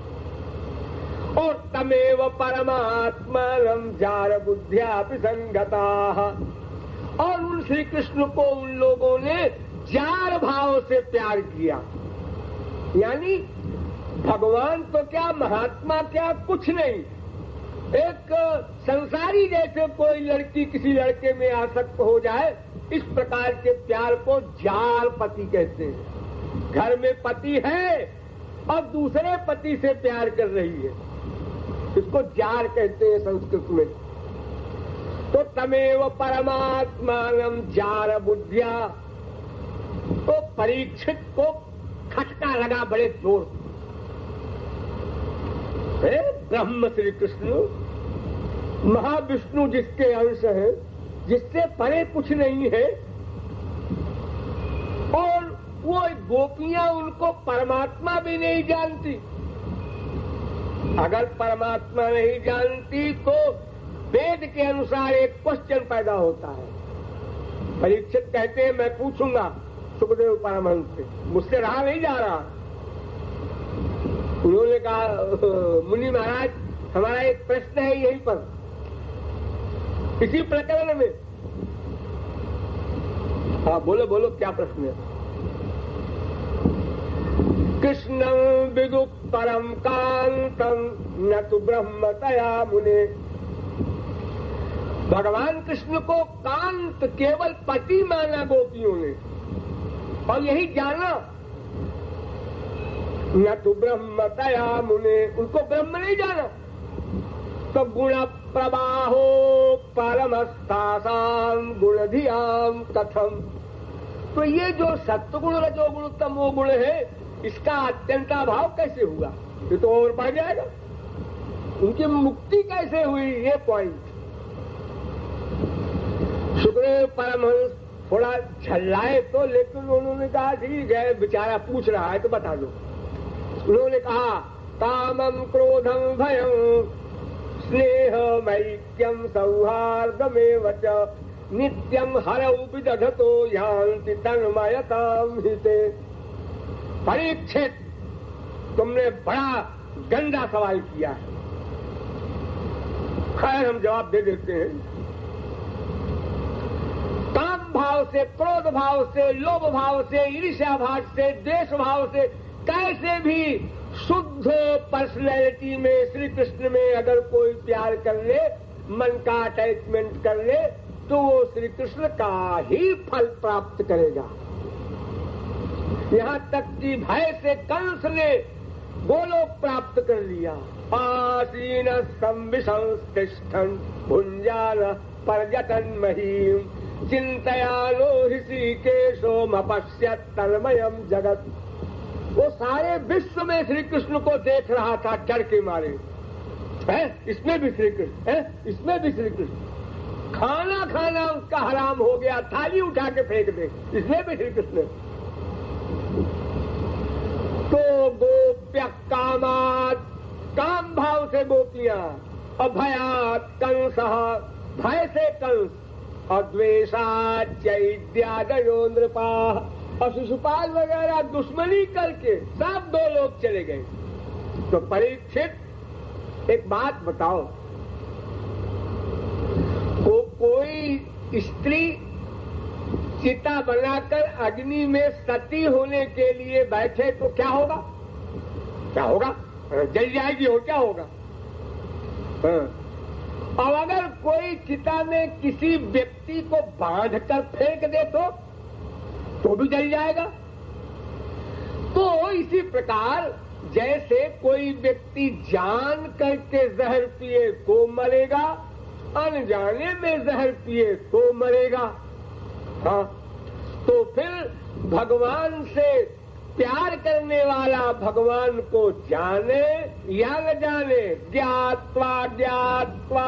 और तमेव परमात्मानं जार बुद्ध्या संगता, और उन श्री कृष्ण को उन लोगों ने जार भाव से प्यार किया। यानी भगवान तो क्या, महात्मा क्या, कुछ नहीं, एक संसारी जैसे कोई लड़की किसी लड़के में आसक्त हो जाए, इस प्रकार के प्यार को जार पति कहते हैं। घर में पति है और दूसरे पति से प्यार कर रही है, इसको जार कहते हैं संस्कृत में। तो तमेव परमात्मानं जार बुद्धिया, तो परीक्षित को खटका लगा बड़े जोर। ब्रह्म श्री कृष्ण महाविष्णु जिसके अंश है, जिससे परे कुछ नहीं है, और वो गोपियां उनको परमात्मा भी नहीं जानती। अगर परमात्मा नहीं जानती तो वेद के अनुसार एक क्वेश्चन पैदा होता है। परीक्षित कहते हैं मैं पूछूंगा सुखदेव परमहंस से, मुझसे रहा नहीं जा रहा। उन्होंने कहा मुनि महाराज हमारा एक प्रश्न है यहीं पर, इसी प्रकरण में। हाँ बोलो बोलो, क्या प्रश्न है? कृष्णं विदु परम कांतम न तु ब्रह्मतया मुने। भगवान कृष्ण को कांत केवल पति माना गोपियों ने, और यही जाना न तु ब्रह्मतया मुने, उनको ब्रह्म नहीं जाना। तो गुण प्रवाहो परमस्तासाम गुणधियाम कथम। तो ये जो सत्वगुण रजोगुण तमो गुण है, इसका अत्यंताभाव कैसे हुआ? ये तो और बढ़ जाएगा। उनकी मुक्ति कैसे हुई? ये पॉइंट सुखदेव परमहंस थोड़ा झल्लाए तो, लेकिन उन्होंने कहा ठीक है, बेचारा पूछ रहा है तो बता दो। उन्होंने कहा कामम क्रोधम भयम स्नेह मैक्यम सौहार्दमेव च नित्यम हरौ विदधतो यान्ति तन्मयताम हिते। परीक्षित, तुमने बड़ा गंदा सवाल किया है। खैर हम जवाब दे देते हैं। काम भाव से, क्रोध भाव से, लोभ भाव से, ईर्ष्या भाव से, द्वेष भाव से कैसे भी शुद्ध पर्सनैलिटी में, श्री कृष्ण में अगर कोई प्यार कर ले, मन का अटैचमेंट कर ले, तो वो श्री कृष्ण का ही फल प्राप्त करेगा। यहाँ तक कि भय से कंस ने गोलोक प्राप्त कर लिया। आसीन संविशंस्तिष्ठन् भुंजान पर्यटन महीम चिंतयालो ऋषिकेशोमपश्यत् तन्मयम् जगत। वो सारे विश्व में श्री कृष्ण को देख रहा था डर के मारे। है इसमें भी श्री कृष्ण, है इसमें भी श्री कृष्ण। खाना खाना उसका हराम हो गया, थाली उठा के फेंक दे, इसमें भी श्री कृष्ण। तो गोप्य कामात, काम भाव से गोपियां, अभयात कंस, भय से कंस, अद्वेषात चैद्यादयो नृपा, और शिशुपाल वगैरह दुश्मनी करके सब दो लोग चले गए। तो परीक्षित एक बात बताओ, कोई स्त्री चिता बनाकर अग्नि में सती होने के लिए बैठे तो क्या होगा? क्या होगा? जल जाएगी और क्या होगा? और अगर कोई चिता में किसी व्यक्ति को बांध कर फेंक दे तो भी जल जाएगा। तो इसी प्रकार जैसे कोई व्यक्ति जान करके जहर पिए तो मरेगा, अनजाने में जहर पिए तो मरेगा। हाँ, तो फिर भगवान से प्यार करने वाला भगवान को जाने या न जाने, ज्ञात्वा ज्ञात्वा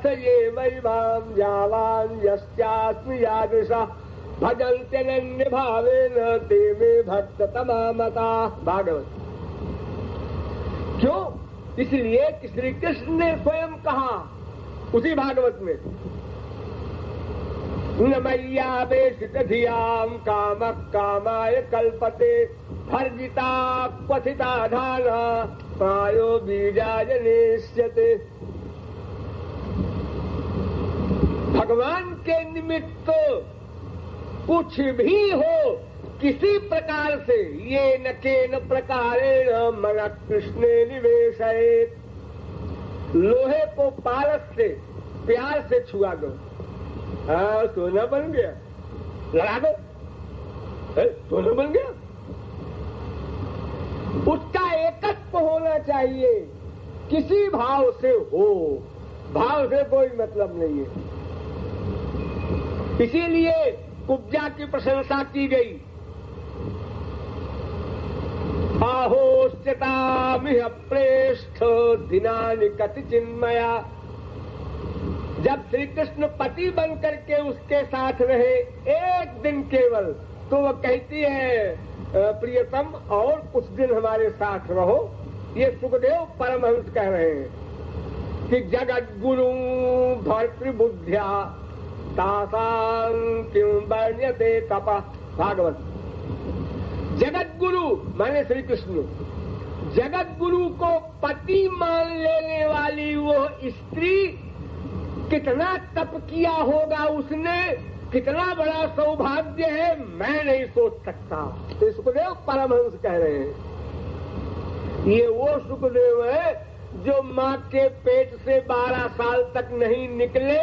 ये वैभाम जावान यस्यास्मि यादृशा भजन्त्यनन्य भावेन ते मे भक्त तमामता। भागवत। क्यों? इसलिए कि श्री कृष्ण ने स्वयं कहा उसी भागवत में, न मय्यावेशित धियाम कामः कामाय कल्पते भर्जिता क्वथिता धाना प्रायो बीजाय नेष्यते। भगवान के निमित्त कुछ भी हो, किसी प्रकार से, ये न केन प्रकारेण मन कृष्णे निवेशयेत्। लोहे को पारस से प्यार से छुआ दो, हाँ सोना बन गया, लड़ा दो, सोना बन गया। उसका एकत्व होना चाहिए, किसी भाव से हो, भाव से कोई मतलब नहीं है। इसीलिए कुब्जा की प्रशंसा की गई। आहोश्चतामिह प्रेष्ठ दिनानि कति चिन्मया। जब श्री कृष्ण पति बन करके उसके साथ रहे एक दिन केवल, तो वो कहती है प्रियतम और कुछ दिन हमारे साथ रहो। ये सुखदेव परमहंस कह रहे हैं कि जगत गुरु भर्तृबुद्ध्या तासां किं वर्ण्यते तपः। भागवत। जगत गुरु माने श्री कृष्ण, जगत गुरु को पति मान लेने वाली वो स्त्री कितना तप किया होगा उसने, कितना बड़ा सौभाग्य है, मैं नहीं सोच सकता। तो सुखदेव परमहंस कह रहे हैं। ये वो सुखदेव है जो माँ के पेट से 12 साल तक नहीं निकले,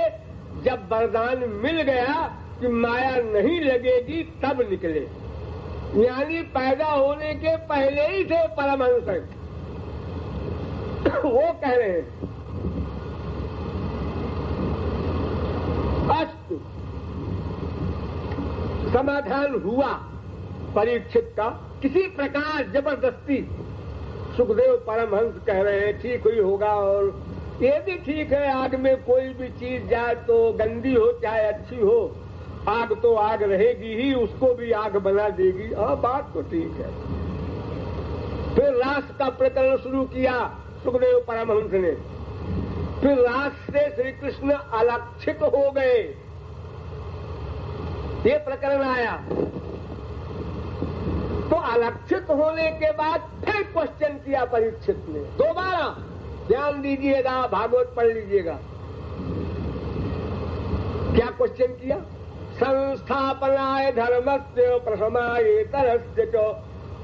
जब वरदान मिल गया कि माया नहीं लगेगी तब निकले, यानी पैदा होने के पहले ही थे परमहंस। वो कह रहे हैं अस्तु, समाधान हुआ परीक्षित का किसी प्रकार जबरदस्ती। सुखदेव परमहंस कह रहे हैं ठीक ही होगा, और ये भी ठीक है, आग में कोई भी चीज जाए तो गंदी हो चाहे अच्छी हो, आग तो आग रहेगी ही, उसको भी आग बना देगी। बात तो ठीक है। फिर रास का प्रकरण शुरू किया सुखदेव परमहंस ने। फिर रास से श्री कृष्ण अलक्षित हो गए, ये प्रकरण आया। तो अलक्षित होने के बाद फिर क्वेश्चन किया परीक्षित ने दोबारा। ध्यान दीजिएगा, भागवत पढ़ लीजिएगा। क्या क्वेश्चन किया? संस्थापनाय धर्मस्य प्रथमाय तरस्य च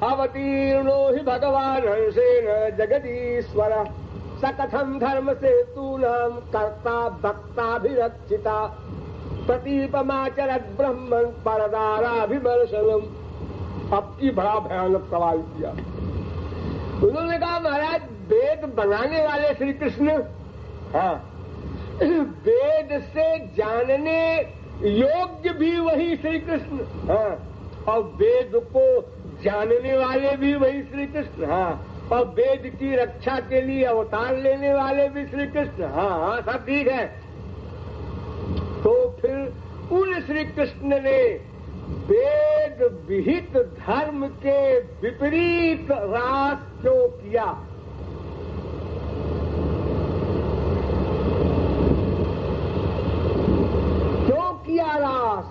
अवतीर्णो हि भगवान हंसेन जगदीश्वर सकथम धर्म से तूनाम कर्ता भक्ताभिरक्षिता प्रतीपमाचरत ब्रह्मन् परदाराभिमर्शनम। अब की बड़ा भयानक सवाल किया। उन्होंने कहा महाराज वेद बनाने वाले श्री कृष्ण, हाँ, वेद से जानने योग्य भी वही श्री कृष्ण, हाँ, और वेद को जानने वाले भी वही श्री कृष्ण, हाँ, और वेद की रक्षा के लिए अवतार लेने वाले भी श्री कृष्ण, हाँ हाँ सब ठीक है। तो फिर उन श्री कृष्ण ने वेद विहित धर्म के विपरीत रास क्यों किया? क्यों किया रास?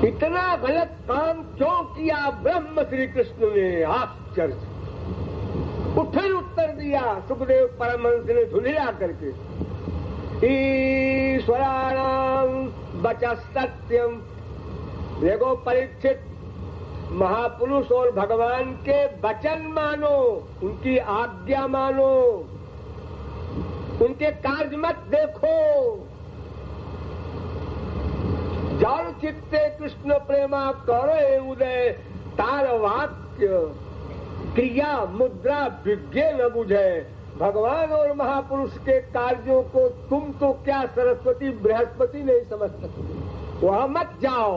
इतना गलत काम क्यों किया ब्रह्म श्री कृष्ण ने? आश्चर्य। फिर उत्तर दिया सुखदेव परमहंस ने धुलिया करके, ईश्वराणाम वचः सत्यम। देखो परीक्षित, महापुरुष और भगवान के वचन मानो, उनकी आज्ञा मानो, उनके कार्य मत देखो। जड़ चित्ते कृष्ण प्रेमा करे उदय, तार वाक्य क्रिया मुद्रा विज्ञ न बुझे। भगवान और महापुरुष के कार्यों को तुम तो क्या सरस्वती बृहस्पति नहीं समझ सकते। वहां मत जाओ,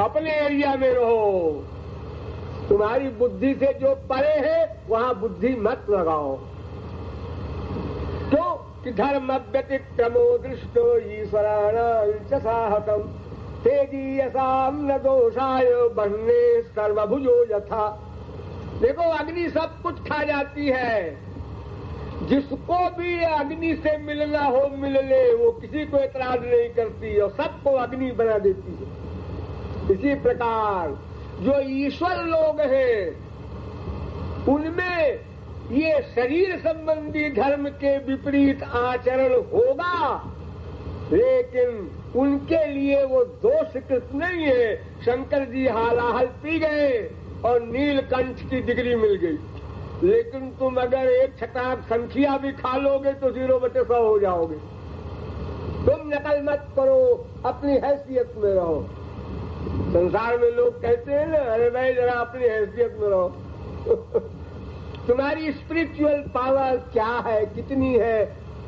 अपने एरिया में रहो। तुम्हारी बुद्धि से जो परे है वहां बुद्धि मत लगाओ। क्यों कि धर्म व्यतिक्रमो दृष्टो ईश्वराणां च साहतम तेजीयसाम न दोषाय बन्ने सर्वभुजो यथा। देखो अग्नि सब कुछ खा जाती है, जिसको भी अग्नि से मिलना हो मिल ले, वो किसी को एतराज नहीं करती और सबको अग्नि बना देती है। इसी प्रकार जो ईश्वर लोग हैं उनमें ये शरीर संबंधी धर्म के विपरीत आचरण होगा, लेकिन उनके लिए वो दोषकृत नहीं है। शंकर जी हालाहल पी गए और नीलकंठ की डिग्री मिल गई, लेकिन तुम अगर एक छटाक संख्या भी खा लोगे तो 0/100 हो जाओगे। तुम नकल मत करो, अपनी हैसियत में रहो। संसार में लोग कहते हैं ना, अरे भाई जरा अपनी हैसियत में रहो। तुम्हारी स्पिरिचुअल पावर क्या है, कितनी है,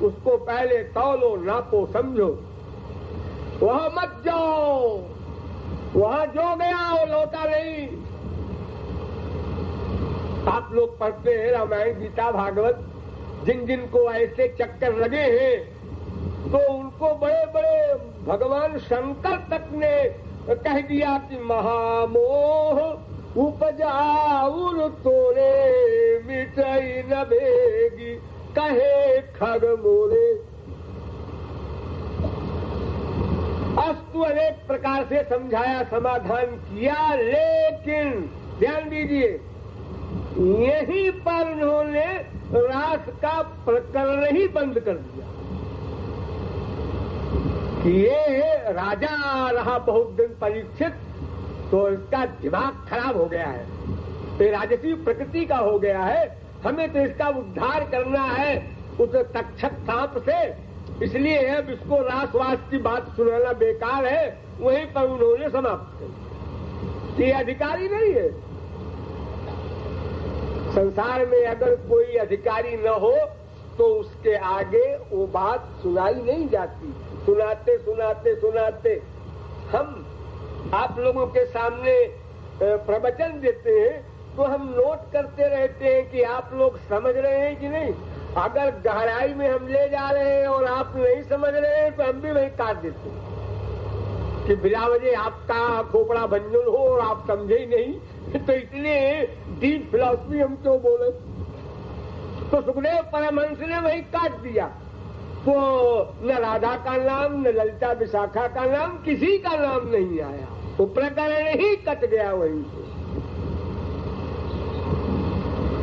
उसको पहले तौलो, नापो, समझो। वहां मत जाओ, वहां जो गया वो लौटा नहीं। आप लोग पढ़ते हैं रामायण गीता भागवत, जिन जिन को ऐसे चक्कर लगे हैं तो उनको बड़े बड़े भगवान शंकर तक ने कह दिया कि महामोह उपजाउर तोरे मिटई न बेगी कहे खग मोरे। अस्तु अनेक प्रकार से समझाया, समाधान किया, लेकिन ध्यान दीजिए यहीं पर उन्होंने रास का प्रकरण ही बंद कर दिया कि ये राजा रहा बहुत दिन परीक्षित, तो इसका दिमाग खराब हो गया है, तो राजसी प्रकृति का हो गया है, हमें तो इसका उद्धार करना है उस तक्षक सांप से, इसलिए अब इसको रासवास की बात सुनाना बेकार है। वहीं पर उन्होंने समाप्त कर, ये अधिकारी नहीं है। संसार में अगर कोई अधिकारी न हो तो उसके आगे वो बात सुनाई नहीं जाती। सुनाते सुनाते सुनाते हम आप लोगों के सामने प्रवचन देते हैं तो हम नोट करते रहते हैं कि आप लोग समझ रहे हैं कि नहीं। अगर गहराई में हम ले जा रहे हैं और आप नहीं समझ रहे हैं तो हम भी वही काट देते हैं कि बिना वजह आपका खोपड़ा भंजन हो और आप समझे ही नहीं, तो इसलिए डीप फिलॉसफी हम क्यों बोले। तो सुखदेव परमहंस ने वही काट दिया, तो न राधा का नाम न ललिता विशाखा का नाम किसी का नाम नहीं आया, तो प्रकरण ही कट गया वहीं से।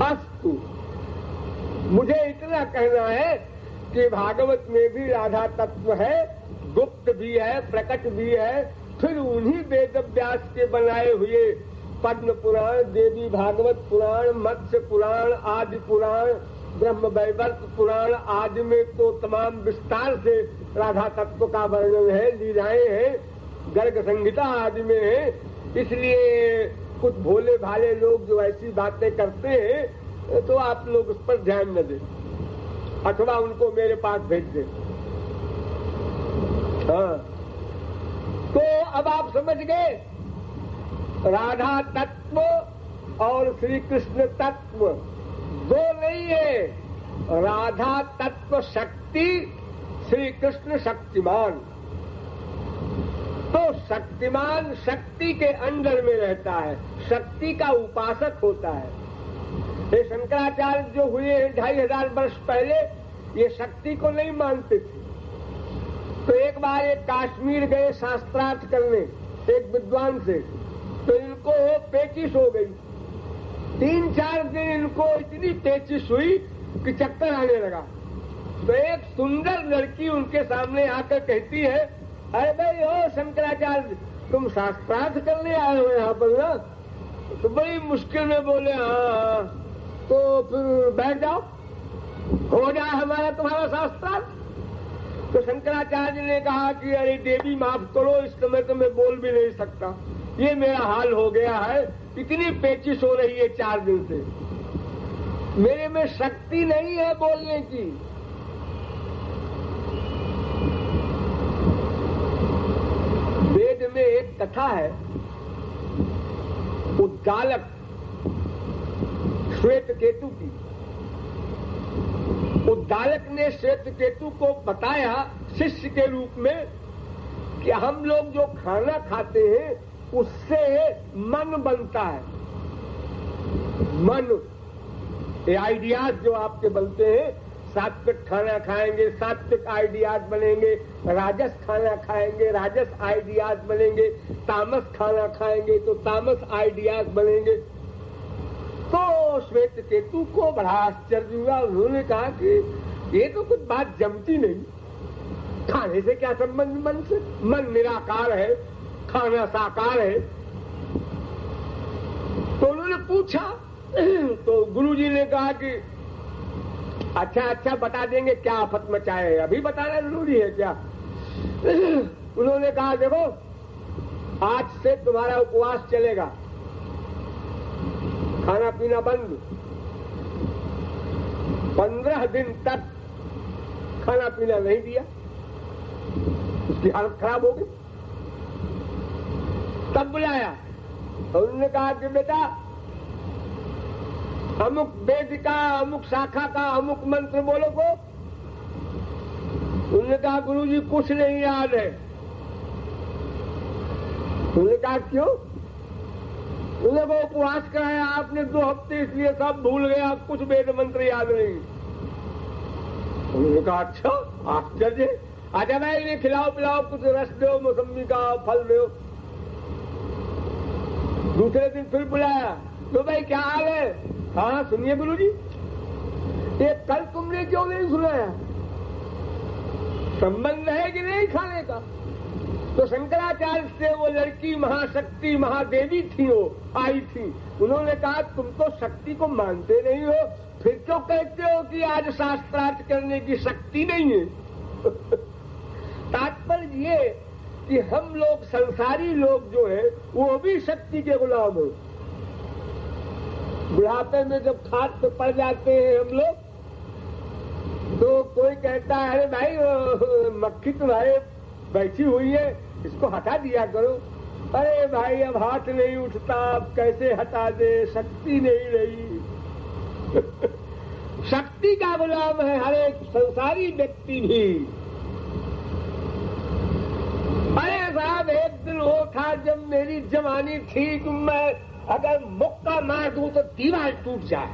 अस्तु, मुझे इतना कहना है कि भागवत में भी राधा तत्व है, गुप्त भी है, प्रकट भी है, फिर उन्हीं वेद व्यास के बनाए हुए पद्म पुराण, देवी भागवत पुराण, मत्स्य पुराण, आदि पुराण, ब्रह्म वैवर्त पुराण आदि में तो तमाम विस्तार से राधा तत्व का वर्णन है, लीलाएं हैं, गर्ग संहिता आदि में है। इसलिए कुछ भोले भाले लोग जो ऐसी बातें करते हैं तो आप लोग उस पर ध्यान न दें, अथवा उनको मेरे पास भेज दें। हाँ, तो अब आप समझ गए, राधा तत्व और श्री कृष्ण तत्व दो नहीं है। राधा तत्व शक्ति, श्री कृष्ण शक्तिमान। तो शक्तिमान शक्ति के अंदर में रहता है, शक्ति का उपासक होता है। ये शंकराचार्य जो हुए 2500 वर्ष पहले ये शक्ति को नहीं मानते थे। तो एक बार एक काश्मीर गए शास्त्रार्थ करने एक विद्वान से, तो इनको पेचिश हो गई। 3-4 दिन इनको इतनी पेचिश हुई कि चक्कर आने लगा। तो एक सुंदर लड़की उनके सामने आकर कहती है, अरे भाई ओ शंकराचार्य, तुम शास्त्रार्थ करने आए हो यहाँ पर ना? तो बड़ी मुश्किल में बोले हाँ। तो फिर बैठ जाओ, हो जाए हमारा तुम्हारा शास्त्रार्थ। तो शंकराचार्य ने कहा कि अरे देवी माफ करो, इस समय तो मैं बोल भी नहीं सकता, ये मेरा हाल हो गया है, इतनी पेचिश हो रही है 4 दिन से, मेरे में शक्ति नहीं है बोलने की। वेद में एक कथा है, उद्दालक श्वेत केतु की। उद्दालक ने श्वेत केतु को बताया शिष्य के रूप में कि हम लोग जो खाना खाते हैं उससे मन बनता है। मन, ये आइडियाज जो आपके बनते हैं, सात्विक खाना खाएंगे सात्विक आइडियाज बनेंगे, राजस खाना खाएंगे राजस आइडियाज बनेंगे, तामस खाना खाएंगे तो तामस आइडियाज बनेंगे। तो श्वेत केतु को बड़ा आश्चर्य हुआ। उन्होंने कहा कि ये तो कुछ बात जमती नहीं, खाने से क्या संबंध मन से? मन निराकार है, खाना साकार है। तो उन्होंने पूछा, तो गुरुजी ने कहा कि अच्छा बता देंगे, क्या आफत मचाए, अभी बताना जरूरी है क्या? उन्होंने कहा देखो, आज से तुम्हारा उपवास चलेगा, खाना पीना बंद, 15 दिन तक खाना पीना नहीं दिया, उसकी हालत खराब हो गई। तब बुलाया और उन्होंने कहा कि बेटा अमुक वेद का, अमुक शाखा का अमुक मंत्र बोलो को। उन्होंने कहा गुरुजी कुछ नहीं याद है। उन्होंने कहा क्यों? उन्होंने वो उपवास कराया आपने 2 हफ्ते, इसलिए सब भूल गया, कुछ वेद मंत्र याद नहीं। उन्होंने कहा अच्छा आश्चर्य, आजा भाई इन्हें खिलाओ पिलाओ, कुछ रस दो, मौसमी का फल दो। दूसरे दिन फिर बुलाया, तो भाई क्या हाल है? हाँ सुनिए गुरुजी, ये कल तुमने क्यों नहीं सुनाया? संबंध है कि नहीं खाने का? तो शंकराचार्य से वो लड़की महाशक्ति महादेवी थी, वो आई थी। उन्होंने कहा तुम तो शक्ति को मानते नहीं हो, फिर क्यों कहते हो कि आज शास्त्रार्थ करने की शक्ति नहीं है? तात्पर्य ये कि हम लोग संसारी लोग जो है वो भी शक्ति के गुलाम हो। बुढ़ापे में जब खाट पे पड़ जाते हैं हम लोग, तो कोई कहता है अरे भाई मक्खी तुम्हारे बैठी हुई है, इसको हटा दिया करो। अरे भाई अब हाथ नहीं उठता, अब कैसे हटा दे, शक्ति नहीं रही। शक्ति का गुलाम है हर एक संसारी व्यक्ति भी। अरे साहब एक दिन वो था जब मेरी जवानी थी कि मैं अगर मुक्का मार दूं तो दीवार टूट जाए।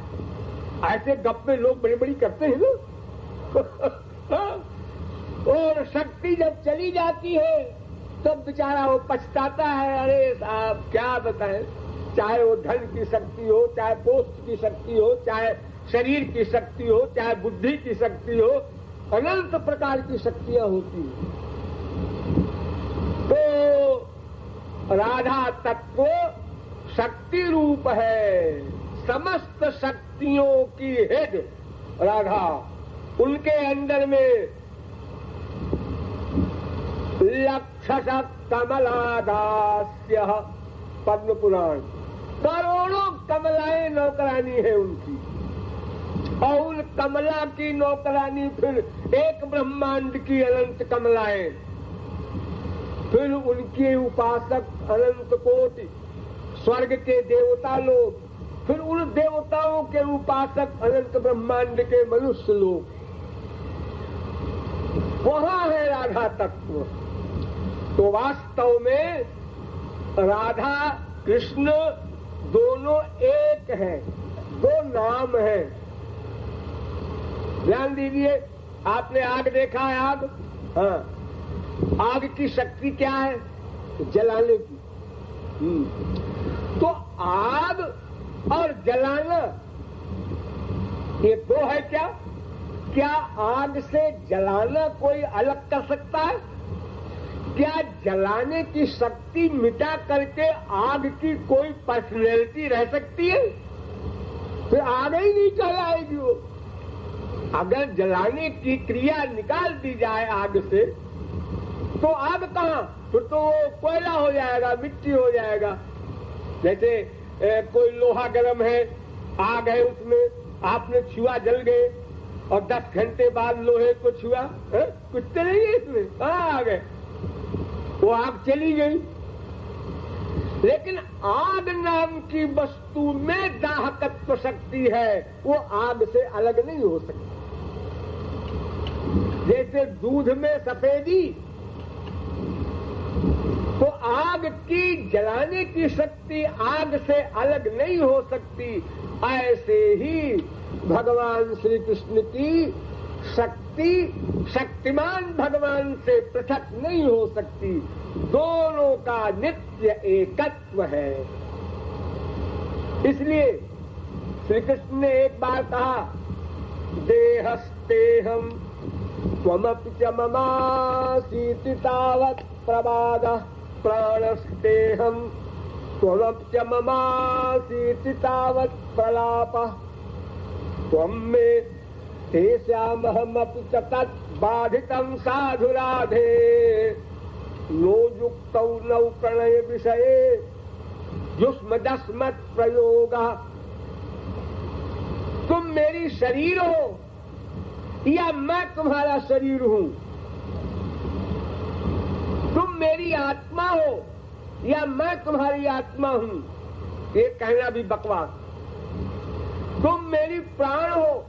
ऐसे गप्पे लोग बड़ी बड़ी करते हैं ना। और शक्ति जब चली जाती है तब बेचारा वो पछताता है। अरे साहब क्या बताएं, चाहे वो धन की शक्ति हो, चाहे पोस्ट की शक्ति हो, चाहे शरीर की शक्ति हो, चाहे बुद्धि की शक्ति हो, अनंत प्रकार की शक्तियां होती हैं। तो राधा तत्व शक्ति रूप है, समस्त शक्तियों की हेड राधा। उनके अंदर में लक्षश कमलादास्य पद्म पुराण, करोड़ों कमलाएं नौकरानी है उनकी, और उन कमला की नौकरानी फिर एक ब्रह्मांड की अनंत कमलाएं, फिर उनके उपासक अनंत कोटि स्वर्ग के देवता लोग, फिर उन देवताओं के उपासक अनंत ब्रह्मांड के मनुष्य लोग। वहां है राधा तत्व। तो वास्तव में राधा कृष्ण दोनों एक हैं, दो नाम हैं। ध्यान दीजिए, आपने आग देखा है? आग, हाँ, आग की शक्ति क्या है? जलाने की। तो आग और जलाना ये दो है क्या? क्या आग से जलाना कोई अलग कर सकता है? क्या जलाने की शक्ति मिटा करके आग की कोई पर्सनैलिटी रह सकती है? फिर आग ही नहीं कहलाएगी वो। अगर जलाने की क्रिया निकाल दी जाए आग से, तो आग कहाँ? फिर तो वो कोयला हो जाएगा, मिट्टी हो जाएगा। जैसे कोई लोहा गर्म है, आग है उसमें, आपने छुआ, जल गए, और 10 घंटे बाद लोहे को छुआ, कुछ तो नहीं है इसमें, कहाँ आ गए? वो आग चली गई। लेकिन आग नाम की वस्तु में दाहकत्व शक्ति है, वो आग से अलग नहीं हो सकती। जैसे दूध में सफेदी, तो आग की जलाने की शक्ति आग से अलग नहीं हो सकती, ऐसे ही भगवान श्री कृष्ण की शक्ति शक्तिमान भगवान से पृथक नहीं हो सकती। दोनों का नित्य एकत्व है। इसलिए श्री कृष्ण ने एक बार कहा, देहस्तेहम त्वमपि च ममासीति तावत् प्रमादः, प्राणस्तेहम त्वमपि च ममासीति तावत् प्रलापः, त्वं मे तेषामहमपि च तत् बाधितं साधु राधे, नो युक्तौ नौ प्रणय विषये युष्मदस्मत् प्रयोगः। तुम मेरी शरीर हो या मैं तुम्हारा शरीर हूं, तुम मेरी आत्मा हो या मैं तुम्हारी आत्मा हूं, ये कहना भी बकवास। तुम मेरी प्राण हो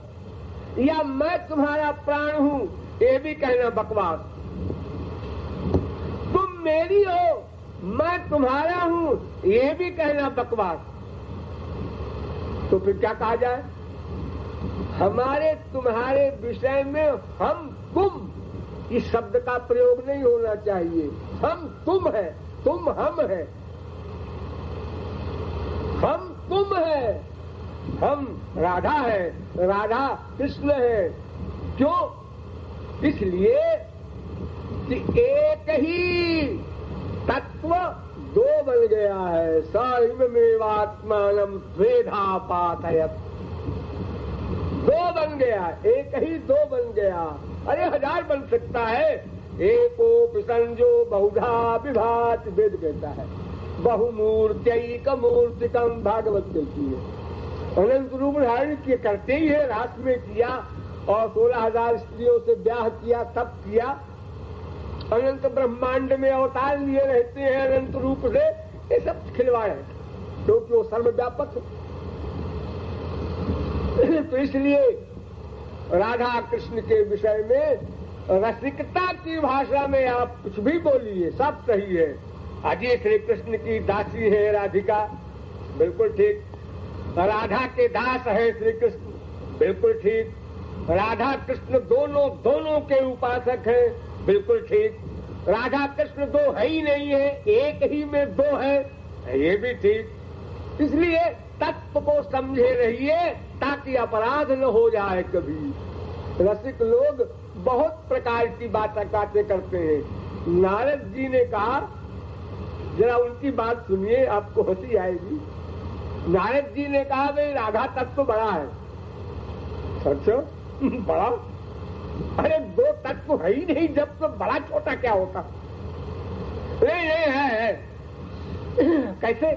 या मैं तुम्हारा प्राण हूं, ये भी कहना बकवास। तुम मेरी हो मैं तुम्हारा हूं, ये भी कहना बकवास। तो फिर क्या कहा जाए? हमारे तुम्हारे विषय में हम तुम इस शब्द का प्रयोग नहीं होना चाहिए। हम तुम है, तुम हम है, हम तुम है, हम राधा है, राधा कृष्ण है। क्यों? इसलिए कि एक ही तत्व दो बन गया है। साइमेवात्मानम द्वेधा पातयत, दो बन गया, एक ही दो बन गया। अरे 1000 बन सकता है। एको संजो बहुधा विभात, वेद कहता है। बहुमूर्त्यैक मूर्तिकम, भागवत कहती है। अनंत रूप धारण किए करते ही है, रात में किया और 16,000 स्त्रियों से ब्याह किया, तब किया। अनंत ब्रह्मांड में अवतार लिए रहते हैं अनंत रूप से। ये सब खिलवाड़ है, क्योंकि वो सर्वव्यापक है। तो इसलिए राधा कृष्ण के विषय में रसिकता की भाषा में आप कुछ भी बोलिए, सब सही है। अजय श्री कृष्ण की दासी है राधिका, बिल्कुल ठीक। राधा के दास है श्री कृष्ण, बिल्कुल ठीक। राधा कृष्ण दोनों के उपासक हैं, बिल्कुल ठीक। राधा कृष्ण दो है ही नहीं है, एक ही में दो है, ये भी ठीक। इसलिए तत्व को समझे रहिए ताकि अपराध न हो जाए कभी। रसिक लोग बहुत प्रकार की बातें करते हैं। नारद जी ने कहा, जरा उनकी बात सुनिए, आपको हंसी आएगी। नारद जी ने कहा भाई राधा तत्व बड़ा है। अच्छा बड़ा? अरे दो तत्व है ही नहीं, जब तो बड़ा छोटा क्या होता? नहीं है। कैसे?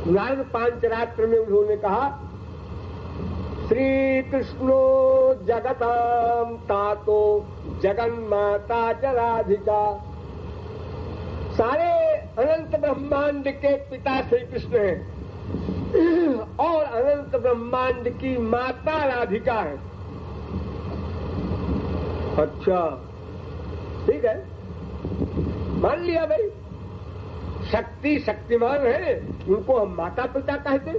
नारद पांचरात्र में उन्होंने कहा, श्री कृष्णो जगताम तातो जगन्माता च राधिका। सारे अनंत ब्रह्मांड के पिता श्री कृष्ण हैं और अनंत ब्रह्मांड की माता राधिका है। अच्छा ठीक है, मान लिया भाई। शक्ति शक्तिमान है, उनको हम माता पिता कहते।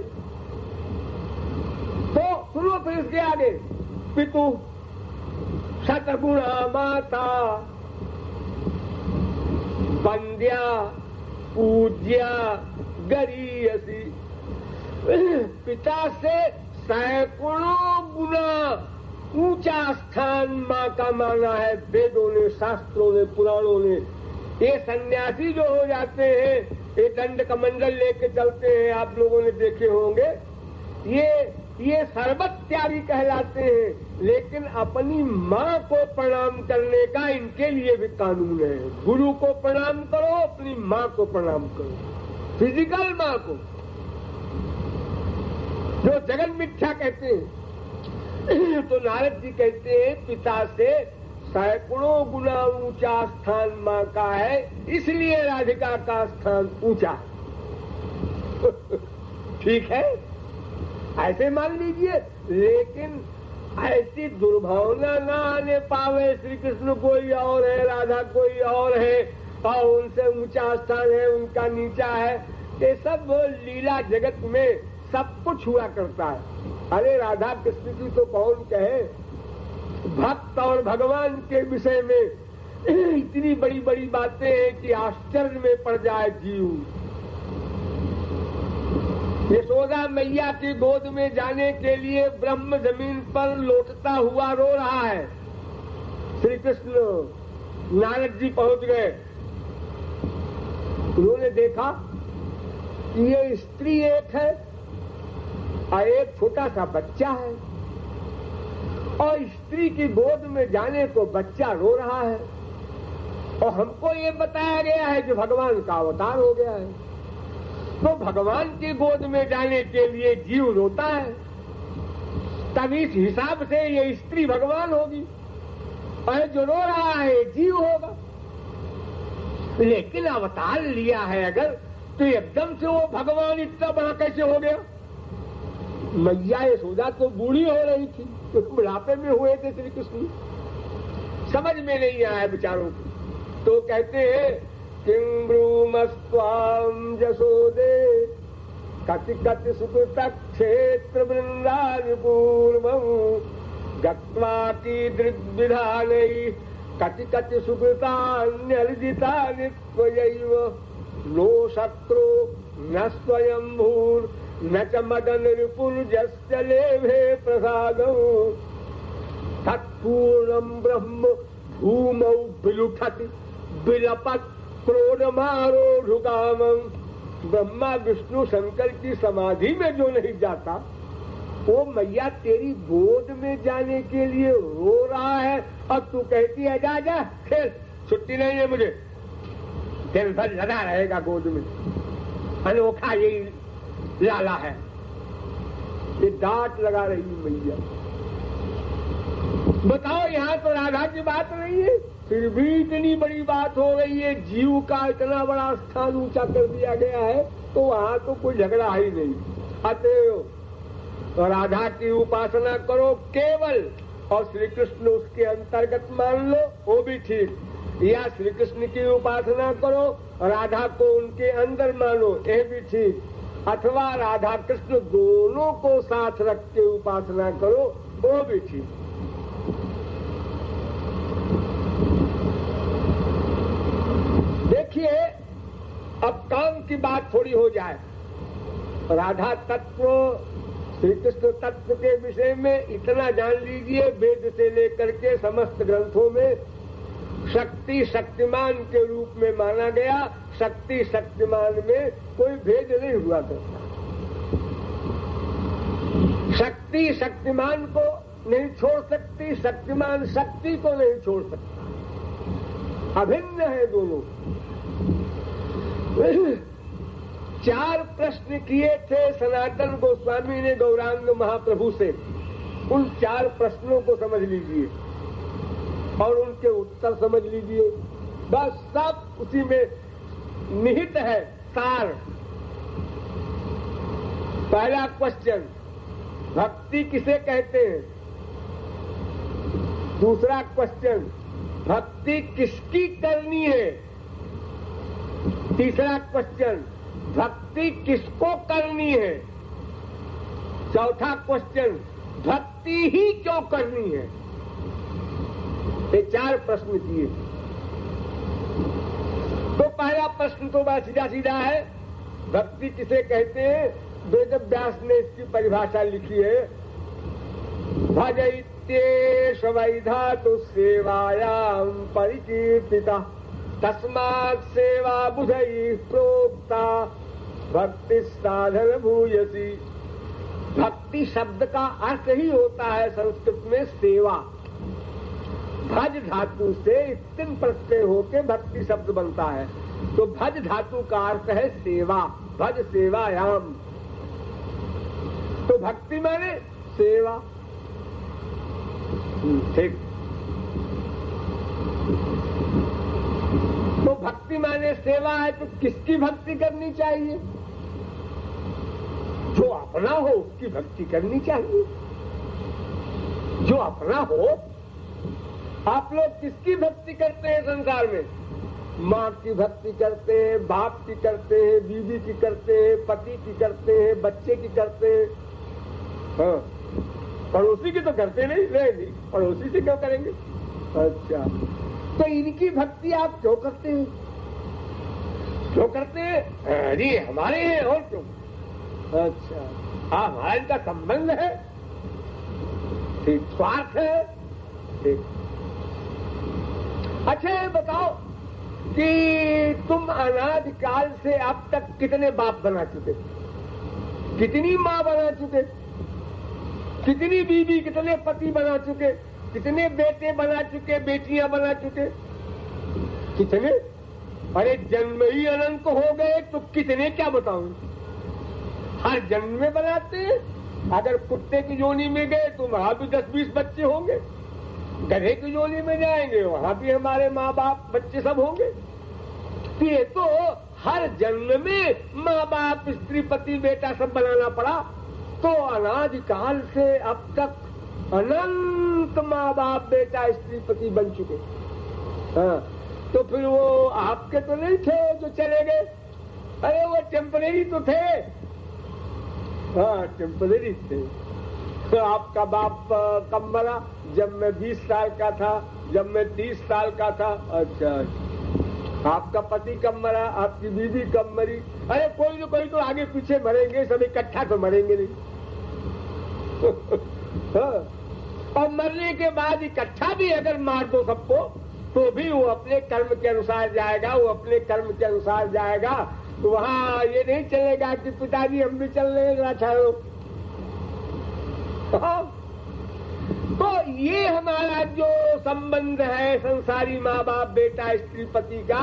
तो सुनो फिर इसके आगे, पितु शतगुणा माता वंद्या पूज्या गरीयसी। पिता से सैकड़ों गुना ऊंचा स्थान माँ का माना है वेदों ने, शास्त्रों ने, पुराणों ने। ये सन्यासी जो हो जाते हैं, ये दंड कमंडल लेके चलते हैं, आप लोगों ने देखे होंगे। ये सर्वत त्यागी कहलाते हैं, लेकिन अपनी माँ को प्रणाम करने का इनके लिए भी कानून है। गुरु को प्रणाम करो, अपनी माँ को प्रणाम करो, फिजिकल माँ को, जो जगन मिथ्या कहते हैं। तो नारद जी कहते हैं पिता से सैकड़ों गुना ऊंचा स्थान माँ का है, इसलिए राधिका का स्थान ऊंचा है। ठीक है, ऐसे मान लीजिए। लेकिन ऐसी दुर्भावना ना आने पावे, श्री कृष्ण कोई और है, राधा कोई और है और उनसे ऊंचा स्थान है, उनका नीचा है। ये सब लीला जगत में सब कुछ हुआ करता है। अरे राधा कृष्ण की तो कौन कहे, भक्त और भगवान के विषय में इतनी बड़ी बड़ी बातें हैं कि आश्चर्य में पड़ जाए जीव। यशोदा मैया की गोद में जाने के लिए ब्रह्म जमीन पर लौटता हुआ रो रहा है। श्री कृष्ण नारद जी पहुंच गए, उन्होंने देखा कि ये स्त्री एक है और एक छोटा सा बच्चा है, और स्त्री की गोद में जाने को बच्चा रो रहा है, और हमको ये बताया गया है कि भगवान का अवतार हो गया है। तो भगवान की गोद में जाने के लिए जीव रोता है, तब इस हिसाब से ये स्त्री भगवान होगी और जो रो रहा है जीव होगा। लेकिन अवतार लिया है अगर, तो एकदम से वो भगवान इतना बड़ा कैसे हो गया? मैया यशोदा तो बूढ़ी हो रही थी, तो बुढ़ापे में हुए थे श्री कृष्ण, समझ में नहीं आया बेचारों को। तो कहते हैं किं ब्रूमस्त्वां यशोदे कति कति सुकृत क्षेत्र वृंदादि पूर्वं गत्वा कीदृग्विधानैः कति कति सुकृतान्यर्जितानि त्वयैव नो शत्रो न स्वयंभूर् न च मदन रिपुर्जस्य लेभे प्रसादं तत्पूर्णं ब्रह्म भूमौ विलुठति विलपत् क्रोधमारोढुकामं। ब्रह्मा विष्णु शंकर की समाधि में जो नहीं जाता वो मैया तेरी गोद में जाने के लिए रो रहा है और तू कहती है जा जा खेल, छुट्टी नहीं है मुझे, दिन भर लगा रहेगा गोद में, अनोखा यही लाला है। ये डांट लगा रही मैया। बताओ यहाँ तो राधा की बात नहीं है, फिर भी इतनी बड़ी बात हो रही है, जीव का इतना बड़ा स्थान ऊंचा कर दिया गया है, तो वहां तो कोई झगड़ा ही नहीं। अतएव राधा की उपासना करो केवल, और श्री कृष्ण उसके अंतर्गत मान लो वो भी ठीक, या श्री कृष्ण की उपासना करो राधा को उनके अंदर मानो ये भी ठीक, अथवा राधा कृष्ण दोनों को साथ रख के उपासना करो वो भी ठीक। देखिए अब काम की बात थोड़ी हो जाए। राधा तत्व श्री कृष्ण तत्व के विषय में इतना जान लीजिए, वेद से लेकर के समस्त ग्रंथों में शक्ति शक्तिमान के रूप में माना गया। शक्ति शक्तिमान में कोई भेद नहीं हुआ करता। शक्ति शक्तिमान को नहीं छोड़ सकती, शक्तिमान शक्ति को नहीं छोड़ सकता, अभिन्न है दोनों। 4 प्रश्न किए थे सनातन गोस्वामी ने गौरांग महाप्रभु से, उन 4 प्रश्नों को समझ लीजिए और उनके उत्तर समझ लीजिए, बस सब उसी में निहित है सार। पहला क्वेश्चन, भक्ति किसे कहते हैं? दूसरा क्वेश्चन, भक्ति किसकी करनी है? तीसरा क्वेश्चन, भक्ति किसको करनी है? चौथा क्वेश्चन, भक्ति ही क्यों करनी है? ये 4 प्रश्न किए। तो पहला प्रश्न तो बड़ा सीधा सीधा है, भक्ति किसे कहते हैं? वेद व्यास ने इसकी परिभाषा लिखी है, भजैत्येष वै धातु सेवायाम परिकीर्तिता तस्मात् सेवा बुधैः प्रोक्ता भक्ति साधन भूयसी। भक्ति शब्द का अर्थ ही होता है संस्कृत में सेवा। भज धातु से तीन प्रत्यय होके भक्ति शब्द बनता है, तो भज धातु का अर्थ है सेवा। भज सेवायाम, तो भक्ति माने सेवा। ठीक, तो भक्ति माने सेवा है, तो किसकी भक्ति करनी चाहिए? जो अपना हो उसकी भक्ति करनी चाहिए। जो अपना हो। आप लोग किसकी भक्ति करते हैं संसार में? माँ की भक्ति करते हैं, बाप की करते हैं, बीवी की करते हैं, पति की करते हैं, बच्चे की करते हैं। हाँ, पड़ोसी की तो करते नहीं, पड़ोसी से क्यों करेंगे? अच्छा, तो इनकी भक्ति आप क्यों करते हैं? क्यों करते हैं? अरे हमारे हैं और क्यों? अच्छा, हमारा इनका संबंध है, ठीक, स्वार्थ है, ठीक। अच्छा ये बताओ कि तुम अनादिकाल से अब तक कितने बाप बना चुके, कितनी माँ बना चुके, कितनी बीवी, कितने पति बना चुके, कितने बेटे बना चुके, बेटियां बना चुके, कितने? अरे जन्म ही अनंत हो गए तो कितने क्या बताऊं? हर जन्म में बनाते हैं। अगर कुत्ते की जोनी में गए तो वहां भी 10-20 बच्चे होंगे, गधे की जोनी में जाएंगे वहां भी हमारे माँ बाप बच्चे सब होंगे। ये तो हर जन्म में माँ बाप, स्त्री, पति, बेटा सब बनाना पड़ा। तो अनादिकाल से अब तक अनंत माँ बाप, बेटा, स्त्री, पति बन चुके। हाँ, तो फिर वो आपके तो नहीं थे जो चले गए? अरे वो टेम्परेरी तो थे। हाँ, टेम्परेरी थे। तो आपका बाप कब मरा? जब मैं 20 साल का था, जब मैं 30 साल का था। अच्छा, आपका पति कब मरा? आपकी बीवी कब मरी? अरे कोई तो आगे पीछे मरेंगे, सब इकट्ठा तो मरेंगे नहीं। हाँ। और मरने के बाद इकट्ठा भी अगर मार दो सबको, तो भी वो अपने कर्म के अनुसार जाएगा, वो अपने कर्म के अनुसार जाएगा। तो वहाँ ये नहीं चलेगा कि पिताजी हम भी चल रहे हैं ठहरो। तो ये हमारा जो संबंध है संसारी माँ बाप बेटा स्त्री पति का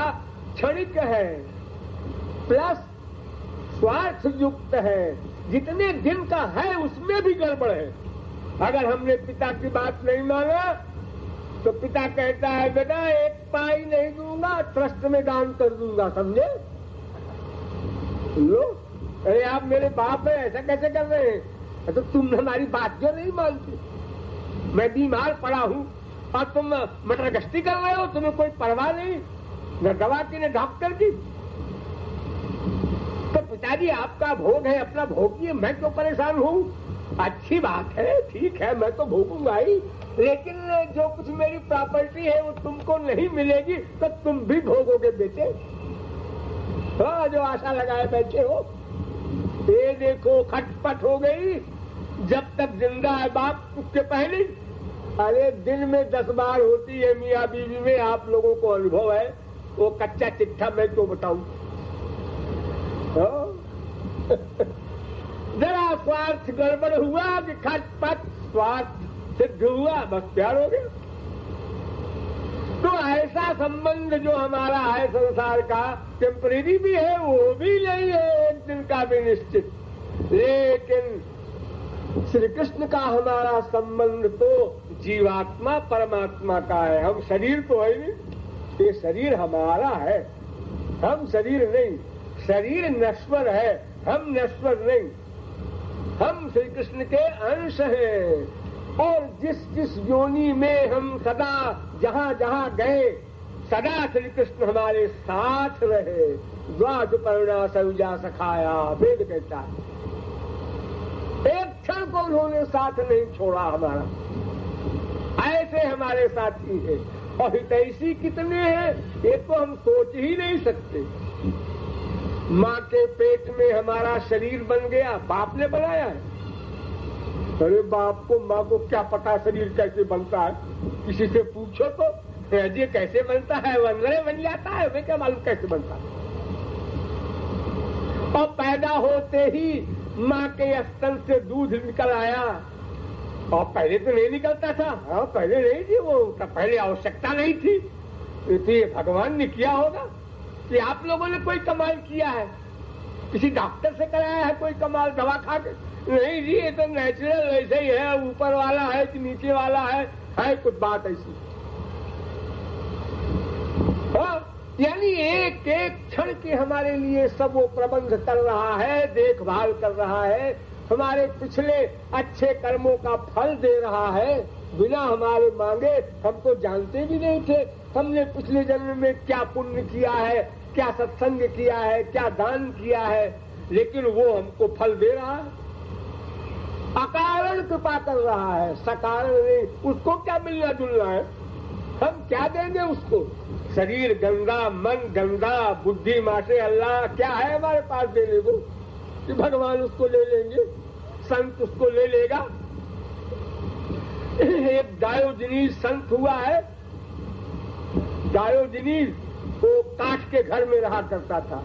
क्षणिक है, प्लस स्वार्थ युक्त है। जितने दिन का है उसमें भी गड़बड़ है। अगर हमने पिता की बात नहीं माना तो पिता कहता है बेटा 1 पाई नहीं दूंगा, ट्रस्ट में दान कर दूंगा, समझे? लो, अरे आप मेरे बाप है, ऐसा कैसे कर रहे हैं? तो तुम हमारी बात क्यों नहीं मानते? मैं बीमार पड़ा हूं और तुम मटर गश्ती कर रहे हो, तुम्हें कोई परवाह नहीं, न दवा की न डॉक्टर की। तो पिताजी आपका भोग है, अपना भोगिए, मैं क्यों परेशान हूं? अच्छी बात है, ठीक है, मैं तो भोगूंगा ही, लेकिन जो कुछ मेरी प्रॉपर्टी है वो तुमको नहीं मिलेगी तो तुम भी भोगोगे बेटे। हाँ, जो आशा लगाए बैठे हो। ये देखो खटपट हो गई। जब तक जिंदा है बाप उसके पहले, अरे दिन में 10 बार होती है मियाँ बीवी में, आप लोगों को अनुभव है। वो कच्चा चिट्ठा मैं क्यों बताऊं? जरा स्वार्थ गड़बड़ हुआ कि खटपट स्वार्थ सिद्ध हुआ, बस प्यार हो गया। तो ऐसा संबंध जो हमारा है संसार का, टेम्परेरी भी है, वो भी नहीं है एक दिन का भी निश्चित। लेकिन श्री कृष्ण का हमारा संबंध तो जीवात्मा परमात्मा का है। हम शरीर तो है नहीं, ये शरीर हमारा है, हम शरीर नहीं। शरीर नश्वर है, हम नश्वर नहीं। हम श्री कृष्ण के अंश हैं। और जिस जिस योनि में हम सदा जहाँ जहाँ गए, सदा श्री कृष्ण हमारे साथ रहे। द्वादपर्णा सयुजा सखाया, वेद कहता है। एक क्षण को उन्होंने साथ नहीं छोड़ा हमारा। ऐसे हमारे साथी है। और हितैषी कितने हैं ये तो हम सोच ही नहीं सकते। माँ के पेट में हमारा शरीर बन गया, बाप ने बनाया है। अरे बाप को माँ को क्या पता शरीर कैसे बनता है? किसी से पूछो तो ये कैसे बनता है, वनरे बन जाता है, वे क्या मालूम कैसे बनता है। और पैदा होते ही माँ के स्तन से दूध निकल आया। और पहले तो नहीं निकलता था। हाँ, पहले नहीं थी वो, पहले आवश्यकता नहीं थी। तो भगवान ने किया होगा कि आप लोगों ने कोई कमाल किया है, किसी डॉक्टर से कराया है कोई कमाल दवा खा के? नहीं जी, ये तो नेचुरल ऐसे ही है। ऊपर वाला है कि नीचे वाला है कुछ बात ऐसी। हाँ, यानी एक एक क्षण के हमारे लिए सब वो प्रबंध कर रहा है, देखभाल कर रहा है, हमारे पिछले अच्छे कर्मों का फल दे रहा है बिना हमारे मांगे। हम तो जानते भी नहीं थे हमने पिछले जन्म में क्या पुण्य किया है, क्या सत्संग किया है, क्या दान किया है, लेकिन वो हमको फल दे रहा है। अकारण कृपा कर रहा है, सकारण नहीं। उसको क्या मिलना जुलना है? हम क्या देंगे उसको? शरीर गंदा, मन गंदा, बुद्धि मासे अल्लाह, क्या है हमारे पास देने को कि भगवान उसको ले लेंगे, संत उसको ले लेगा? एक डायोजनीस संत हुआ है। डायोजनीस वो काठ के घर में रहा करता था।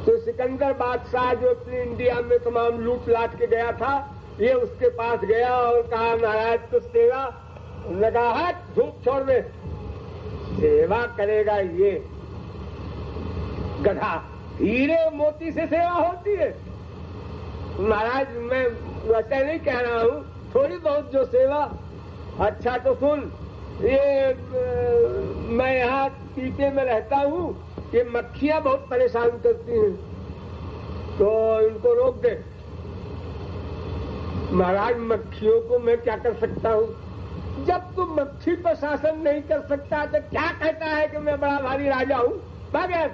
तो सिकंदर बादशाह जो अपनी इंडिया में तमाम लूट लाट के गया था, ये उसके पास गया और कहा महाराज तो सेवा लगा है, धूप छोड़ दे, सेवा करेगा ये गधा। हीरे मोती से सेवा होती है महाराज, मैं वैसे नहीं कह रहा हूँ, थोड़ी बहुत जो सेवा। अच्छा तो सुन, ये मैं यहाँ पीपे में रहता हूँ, ये मक्खियाँ बहुत परेशान करती हैं, तो इनको रोक दे। महाराज मक्खियों को मैं क्या कर सकता हूँ? जब तू मच्छी पर शासन नहीं कर सकता तो क्या कहता है कि मैं बड़ा भारी राजा हूं? भाग गया।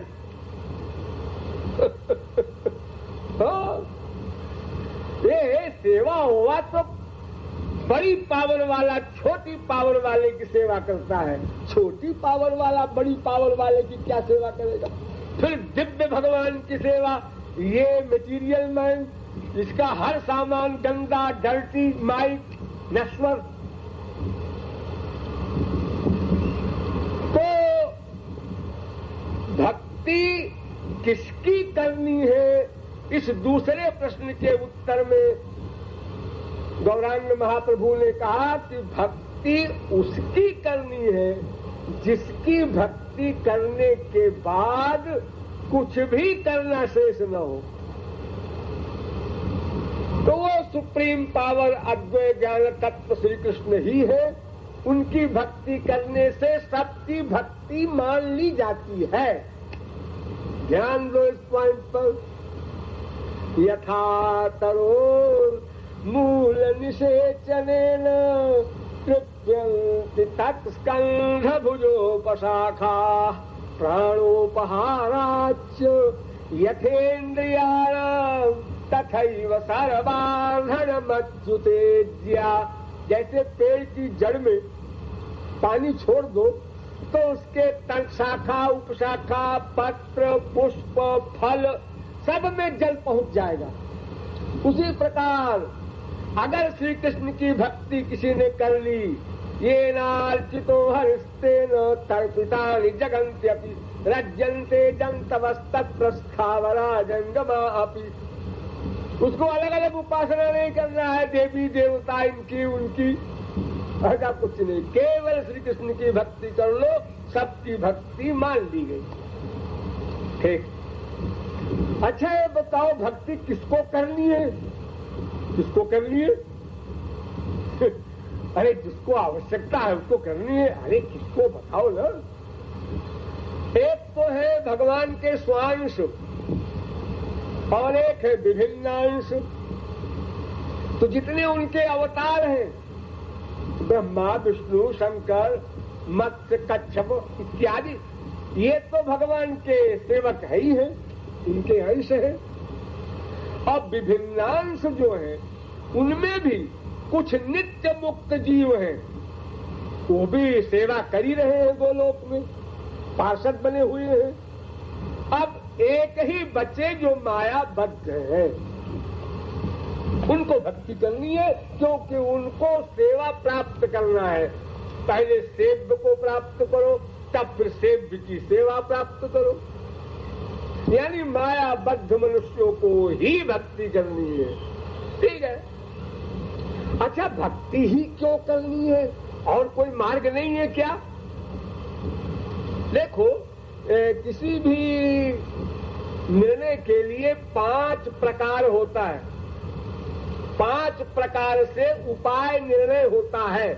ये सेवा हुआ तो बड़ी पावर वाला छोटी पावर वाले की सेवा करता है, छोटी पावर वाला बड़ी पावर वाले की क्या सेवा करेगा? फिर दिव्य भगवान की सेवा, ये मटेरियल मैन, इसका हर सामान गंदा, डर्टी, माइट, नश्वर। तो भक्ति किसकी करनी है, इस दूसरे प्रश्न के उत्तर में गौरांग महाप्रभु ने कहा कि भक्ति उसकी करनी है जिसकी भक्ति करने के बाद कुछ भी करना शेष न हो। तो वो सुप्रीम पावर अद्वैत ज्ञान तत्व श्री कृष्ण ही है। उनकी भक्ति करने से सबकी भक्ति मान ली जाती है। ध्यान दो इस पॉइंट पर। यथा तरो मूल निषेचनेन कृप्यन्ति तत्स्कन्ध भुजोपशाखा प्राणोपहाराच्च यथेन्द्रियाणां तथैव सर्वान्धनमच्युतेज्या। जैसे पेड़ की जड़ में पानी छोड़ दो तो उसके तन, शाखा, उपशाखा, पत्र, पुष्प, फल सब में जल पहुंच जाएगा। उसी प्रकार अगर श्री कृष्ण की भक्ति किसी ने कर ली, ये नार्चितो हरिस्तेन तर्पितानि जगन्त्यपि रज्यन्ते जन्तवस्तत्र स्थावरा जंगमा अपि। उसको अलग अलग उपासना नहीं करना है, देवी देवता इनकी उनकी, ऐसा कुछ नहीं, केवल श्री कृष्ण की भक्ति कर लो, सबकी भक्ति मान ली गई। ठीक। अच्छा ये बताओ भक्ति किसको करनी है? किसको करनी है? अरे जिसको आवश्यकता है उसको करनी है। अरे किसको बताओ ना। एक तो है भगवान के स्वांश और एक है विभिन्नांश। तो जितने उनके अवतार हैं, ब्रह्मा, विष्णु, शंकर, मत्स्य, कच्छप इत्यादि, ये तो भगवान के सेवक है ही है, इनके अंश है। और विभिन्नांश जो है उनमें भी कुछ नित्य मुक्त जीव हैं, वो भी सेवा कर ही रहे हैं गोलोक में, पार्षद बने हुए हैं। अब एक ही बच्चे जो मायाबद्ध हैं, उनको भक्ति करनी है क्योंकि उनको सेवा प्राप्त करना है। पहले सेव्य को प्राप्त करो, तब फिर सेव्य की सेवा प्राप्त करो। यानी मायाबद्ध मनुष्यों को ही भक्ति करनी है। ठीक है। अच्छा भक्ति ही क्यों करनी है? और कोई मार्ग नहीं है क्या? देखो किसी भी निर्णय के लिए 5 प्रकार होता है। 5 प्रकार से उपाय निर्णय होता है।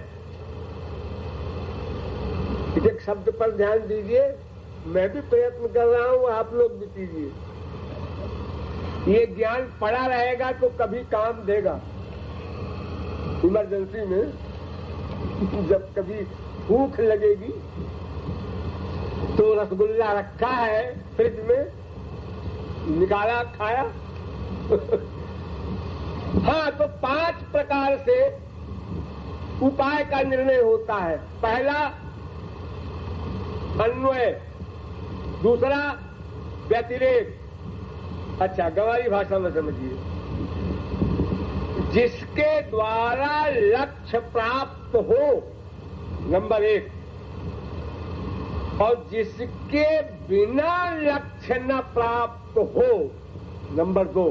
एक शब्द पर ध्यान दीजिए, मैं भी प्रयत्न कर रहा हूं, आप लोग भी कीजिए। ये ज्ञान पड़ा रहेगा तो कभी काम देगा। इमरजेंसी में जब कभी भूख लगेगी तो रसगुल्ला रखा है फ्रिज में, निकाला खाया। हाँ, तो 5 प्रकार से उपाय का निर्णय होता है। पहला अन्वय, दूसरा व्यतिरेक। अच्छा गंवारी भाषा में समझिए, जिसके द्वारा लक्ष्य प्राप्त हो, नंबर 1, और जिसके बिना लक्ष्य न प्राप्त हो, नंबर 2,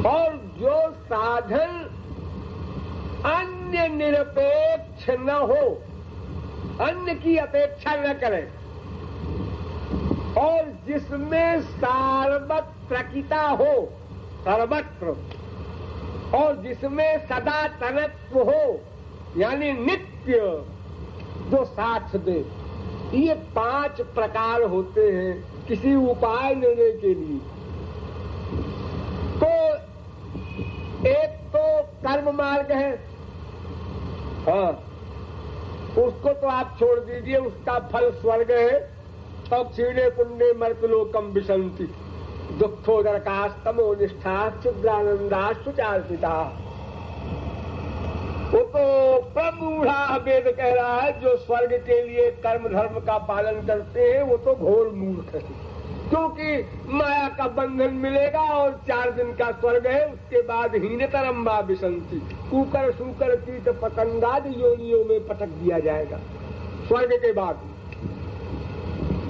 और जो साधन अन्य निरपेक्ष न हो, अन्य की अपेक्षा न करे, और जिसमें सार्वत्रकिता हो, सर्वत्र, और जिसमें सदा तनत्व हो, यानी नित्य जो साथ दे। ये 5 प्रकार होते हैं किसी उपाय लेने के लिए। तो एक तो कर्म मार्ग है, हाँ, उसको तो आप छोड़ दीजिए, उसका फल स्वर्ग है। तब क्षीणे पुण्य मर्तलोकम विशंति दुखोदरकास्तमो निष्ठा क्षुद्रानंदा सुचार्पिता। वो तो प्रमूढ़ा वेद कह रहा है, जो स्वर्ग के लिए कर्म धर्म का पालन करते हैं वो तो घोर मूर्ख है, क्योंकि माया का बंधन मिलेगा और 4 दिन का स्वर्ग है, उसके बाद हीनतरम्बा विशंति, कुकर सूकर कीट पतंगादि योनियों में पटक दिया जाएगा स्वर्ग के बाद।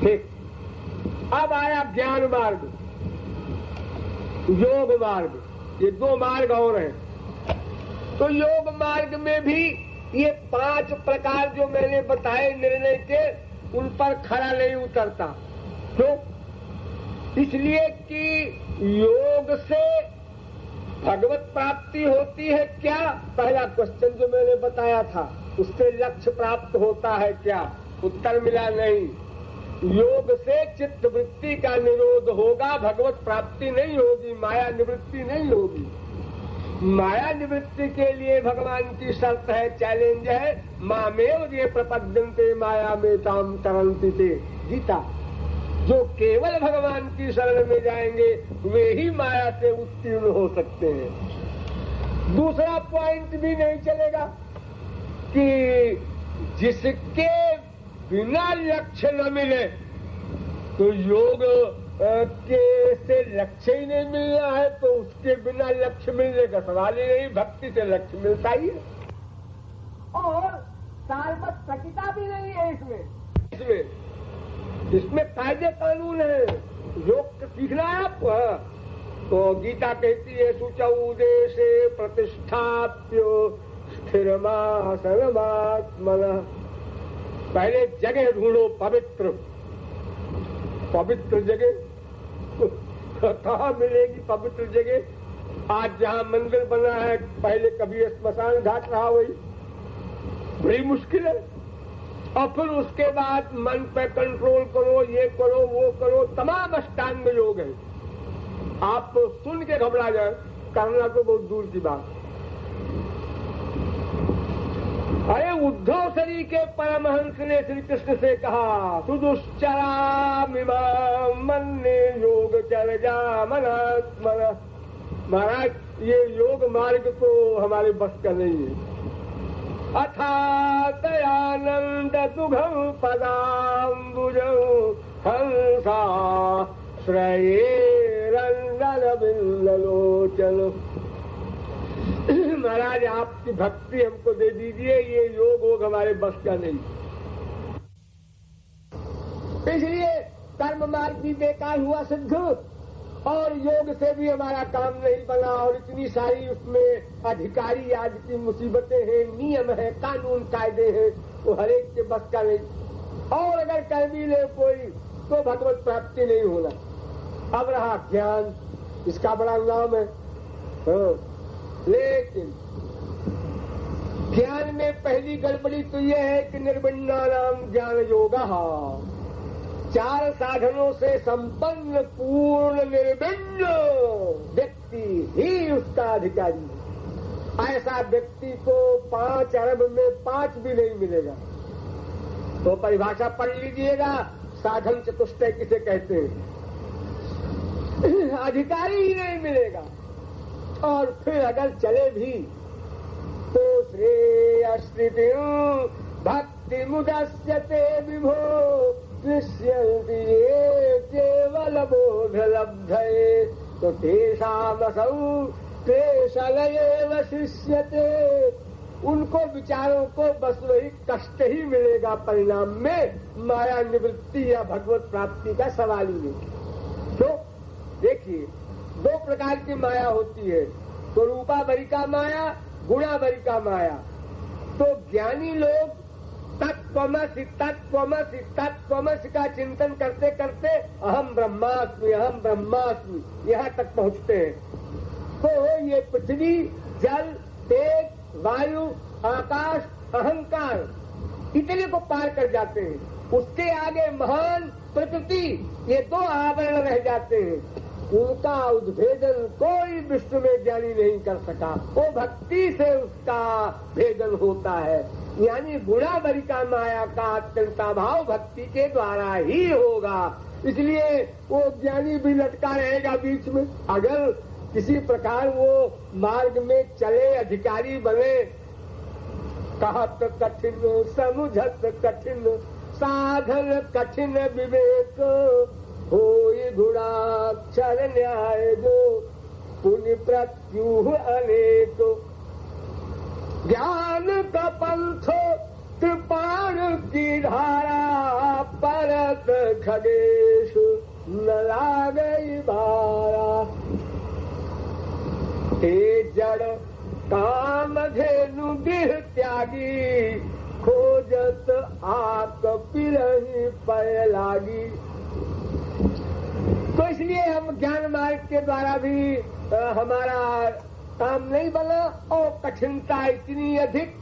ठीक, अब आया ज्ञान मार्ग, योग मार्ग, ये 2 मार्ग और हैं। तो योग मार्ग में भी ये 5 प्रकार जो मैंने बताए निर्णय के, उन पर खरा नहीं उतरता। क्यों? इसलिए कि योग से भगवत प्राप्ति होती है क्या? पहला क्वेश्चन जो मैंने बताया था, उससे लक्ष्य प्राप्त होता है क्या? उत्तर मिला नहीं। योग से चित्त वृत्ति का निरोध होगा, भगवत प्राप्ति नहीं होगी, माया निवृत्ति नहीं होगी। माया निवृत्ति के लिए भगवान की शर्त है, चैलेंज है, मामेव ये प्रपद्यन्ते माया में ताम तरन्ति ते। गीता, जो केवल भगवान की शरण में जाएंगे वे ही माया से उत्तीर्ण हो सकते हैं। दूसरा पॉइंट भी नहीं चलेगा कि जिसके बिना लक्ष्य न मिले, तो योग के से लक्ष्य ही नहीं मिलना है, तो उसके बिना लक्ष्य मिलने का सवाल ही नहीं। भक्ति से लक्ष्य मिलता ही है, और सार्वत सकिता भी नहीं है इसमें कायदे कानून है। योग सीखना है आपको। तो गीता कहती है, शुचौ देशे प्रतिष्ठाप्यो स्थिरमासनमात्मनः। पहले जगह ढूंढो पवित्र जगह। कहाँ मिलेगी पवित्र जगह? आज जहाँ मंदिर बना है, पहले कभी स्मशान घाट रहा, वही बड़ी मुश्किल है। और फिर उसके बाद मन पे कंट्रोल करो, ये करो वो करो, तमाम अष्टांग योग है। आप तो सुन के घबरा जाए, करना तो बहुत दूर की बात। अरे उद्धव शरी के परमहंस ने श्री कृष्ण से कहा, सुदुश्चरामिमा मन्ये योग चर्या मनात्मन। महाराज, ये योग मार्ग तो हमारे बस का नहीं है। अथातयानंद सुघम पदाम्बुजं हंसा श्रयेरंदन बिल्लोचन। महाराज, आपकी भक्ति हमको दे दीजिए, ये योग हमारे बस का नहीं। इसलिए कर्म मार्ग भी बेकार हुआ सिद्ध, और योग से भी हमारा काम नहीं बना, और इतनी सारी उसमें अधिकारी आज की मुसीबतें हैं, नियम है, कानून कायदे हैं, वो हर एक के बस का नहीं। और अगर कर भी ले कोई, तो भगवत प्राप्ति नहीं होना। अब रहा ज्ञान, इसका बड़ा नाम है। लेकिन ज्ञान में पहली गड़बड़ी तो यह है कि निर्विण्णानाम ज्ञान योगा। 4 साधनों से संपन्न पूर्ण निर्विण्ण व्यक्ति ही उसका अधिकारी है। ऐसा व्यक्ति को 5 अरब में 5 भी नहीं मिलेगा। तो परिभाषा पढ़ लीजिएगा, साधन चतुष्टय किसे कहते हैं। अधिकारी ही नहीं मिलेगा। और फिर अगर चले भी तो श्रेयस्थिति भक्ति मुदस्यते विभो दृश्यन्ति ये केवल बोध लब्धये। तो तेषामसौ क्लेशलयेव शिष्यते। उनको विचारों को बस वही कष्ट ही मिलेगा, परिणाम में माया निवृत्ति या भगवत प्राप्ति का सवाल ही नहीं। तो देखिए, 2 प्रकार की माया होती है, स्वरूपावरिका माया, गुणावरिका माया। तो ज्ञानी लोग तत्त्वमसि तत्त्वमसि तत्त्वमसि का चिंतन करते करते अहम ब्रह्मास्मि यहाँ तक पहुँचते हैं। तो ये पृथ्वी, जल, तेज, वायु, आकाश, अहंकार, इतने को पार कर जाते हैं। उसके आगे महान प्रकृति, ये 2 आवरण रह जाते हैं। उनका उद्भेदन कोई विश्व में ज्ञानी नहीं कर सका। वो भक्ति से उसका भेदन होता है, यानी गुणावरी का माया का अत्यंता भाव भक्ति के द्वारा ही होगा। इसलिए वो ज्ञानी भी लटका रहेगा बीच में। अगर किसी प्रकार वो मार्ग में चले, अधिकारी बने, कहत कठिन समुझत कठिन साधन कठिन विवेक होई गुणाक्षर न्याय जो पुण्य प्रत्युह अनेक ज्ञान का पंथ कृपाण की धारा परत खगेश न लागई बारा हे जड़ काम धेनु गिर त्यागी खोजत आक पिरही पय लागी। तो इसलिए हम ज्ञान मार्ग के द्वारा भी हमारा काम नहीं बना और कठिनता इतनी अधिक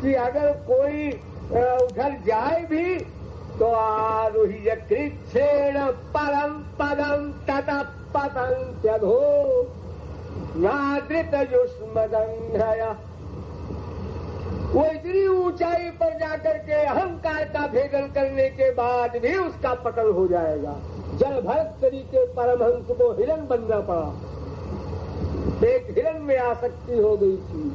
कि अगर कोई उधर जाए भी तो आरोही कृच्छेण परम पदम ततः पतंत्यधो नादृत युष्मदंघ्रया। वो इतनी ऊंचाई पर जाकर के अहंकार का भेदन करने के बाद भी उसका पतन हो जाएगा। जल भरत तरीके परमहंस को हिरण बनना पड़ा, एक हिरण में आसक्ति हो गई थी।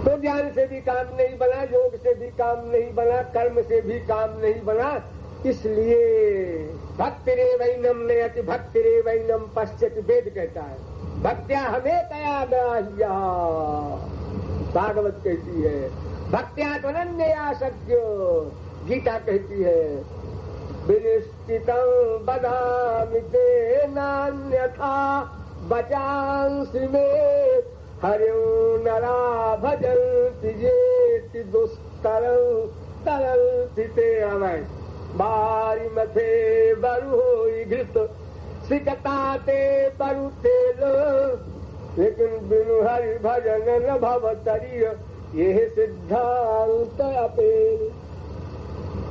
तो ज्ञान से भी काम नहीं बना, योग से भी काम नहीं बना, कर्म से भी काम नहीं बना। इसलिए भक्ति रे वैनम नयति भक्ति रे वैनम पश्चित वेद कहता है, भक्त्या हमें कया ग्राह्या। भागवत कहती है भक्त्या त्वनन्या शक्यो। गीता कहती है विनिश्चितं बदामि ते नान्यथा बचांसि मे हरिं नरा भजन्ति येति दुस्तरं तरन्ति ते अमय बारी मथे बरु होई घृत सिकता ते बरु तेल लेकिन बिनु हरि भजन न भवतरिय ये सिद्धांत अपेल।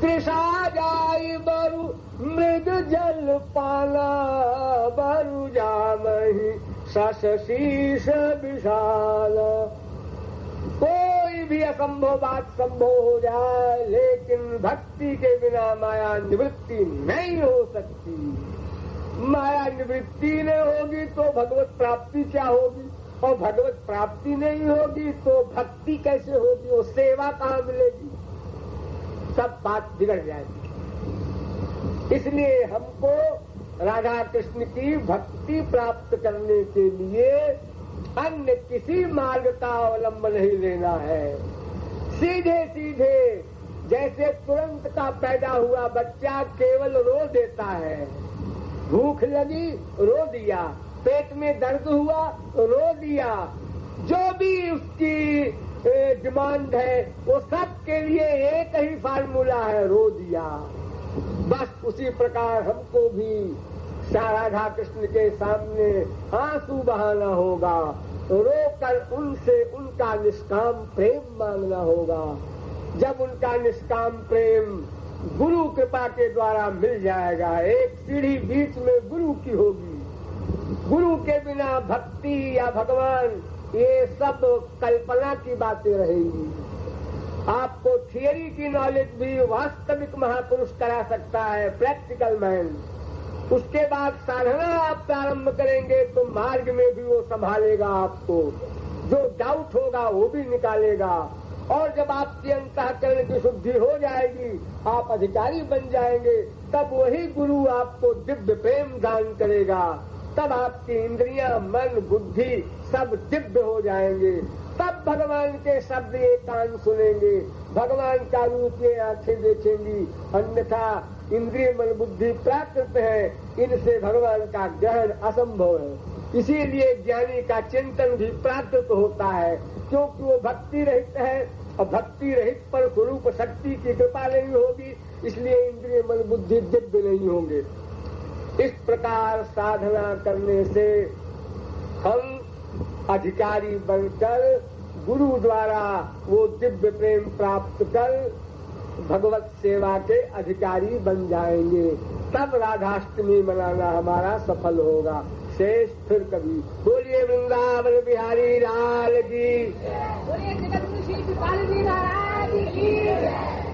तृषा जाई बरु मृग जल पाना बरु जामहि शश शीश विशाल। कोई भी असंभव बात संभव हो जाए, लेकिन भक्ति के बिना माया निवृत्ति नहीं हो सकती। माया निवृत्ति नहीं होगी तो भगवत प्राप्ति क्या होगी, और भगवत प्राप्ति नहीं होगी तो भक्ति कैसे होगी, वो सेवा कहाँ मिलेगी, सब बात बिगड़ जाएगी। इसलिए हमको राधा कृष्ण की भक्ति प्राप्त करने के लिए अन्य किसी मार्ग का अवलंबन नहीं लेना है। सीधे सीधे जैसे तुरंत का पैदा हुआ बच्चा केवल रो देता है, भूख लगी रो दिया, पेट में दर्द हुआ रो दिया, जो भी उसकी डिमांड है वो सब के लिए एक ही फार्मूला है, रो दिया। बस उसी प्रकार हमको भी राधा कृष्ण के सामने आंसू बहाना होगा, रोकर उनसे उनका निष्काम प्रेम मांगना होगा। जब उनका निष्काम प्रेम गुरु कृपा के द्वारा मिल जाएगा, एक सीढ़ी बीच में गुरु की होगी। गुरु के बिना भक्ति या भगवान ये सब कल्पना की बातें रहेंगी। आपको थियरी की नॉलेज भी वास्तविक महापुरुष करा सकता है, प्रैक्टिकल मैन। उसके बाद साधना आप प्रारंभ करेंगे तो मार्ग में भी वो संभालेगा आपको, जो डाउट होगा वो भी निकालेगा। और जब आपकी अंतःकरण की शुद्धि हो जाएगी, आप अधिकारी बन जाएंगे, तब वही गुरु आपको दिव्य प्रेम दान करेगा। तब आपकी इंद्रियां, मन, बुद्धि सब दिव्य हो जाएंगे। तब भगवान के शब्द ये कान सुनेंगे, भगवान का रूप ये आंखें देखेंगी। अन्यथा इंद्रिय, मन, बुद्धि प्राकृत है, इनसे भगवान का ग्रहण असंभव है। इसीलिए ज्ञानी का चिंतन भी प्राकृत होता है, क्योंकि वो भक्ति रहित है, और भक्ति रहित पर स्वरूप शक्ति की कृपा नहीं होगी, इसलिए इंद्रिय, मन, बुद्धि दिव्य नहीं होंगे। इस प्रकार साधना करने से हम अधिकारी बनकर गुरु द्वारा वो दिव्य प्रेम प्राप्त कर भगवत सेवा के अधिकारी बन जाएंगे, तब राधाष्टमी मनाना हमारा सफल होगा। शेष फिर कभी। बोलिए वृंदावन बिहारी लाल की। बोलिए जगत गुरु श्री कृपालु जी महाराज की।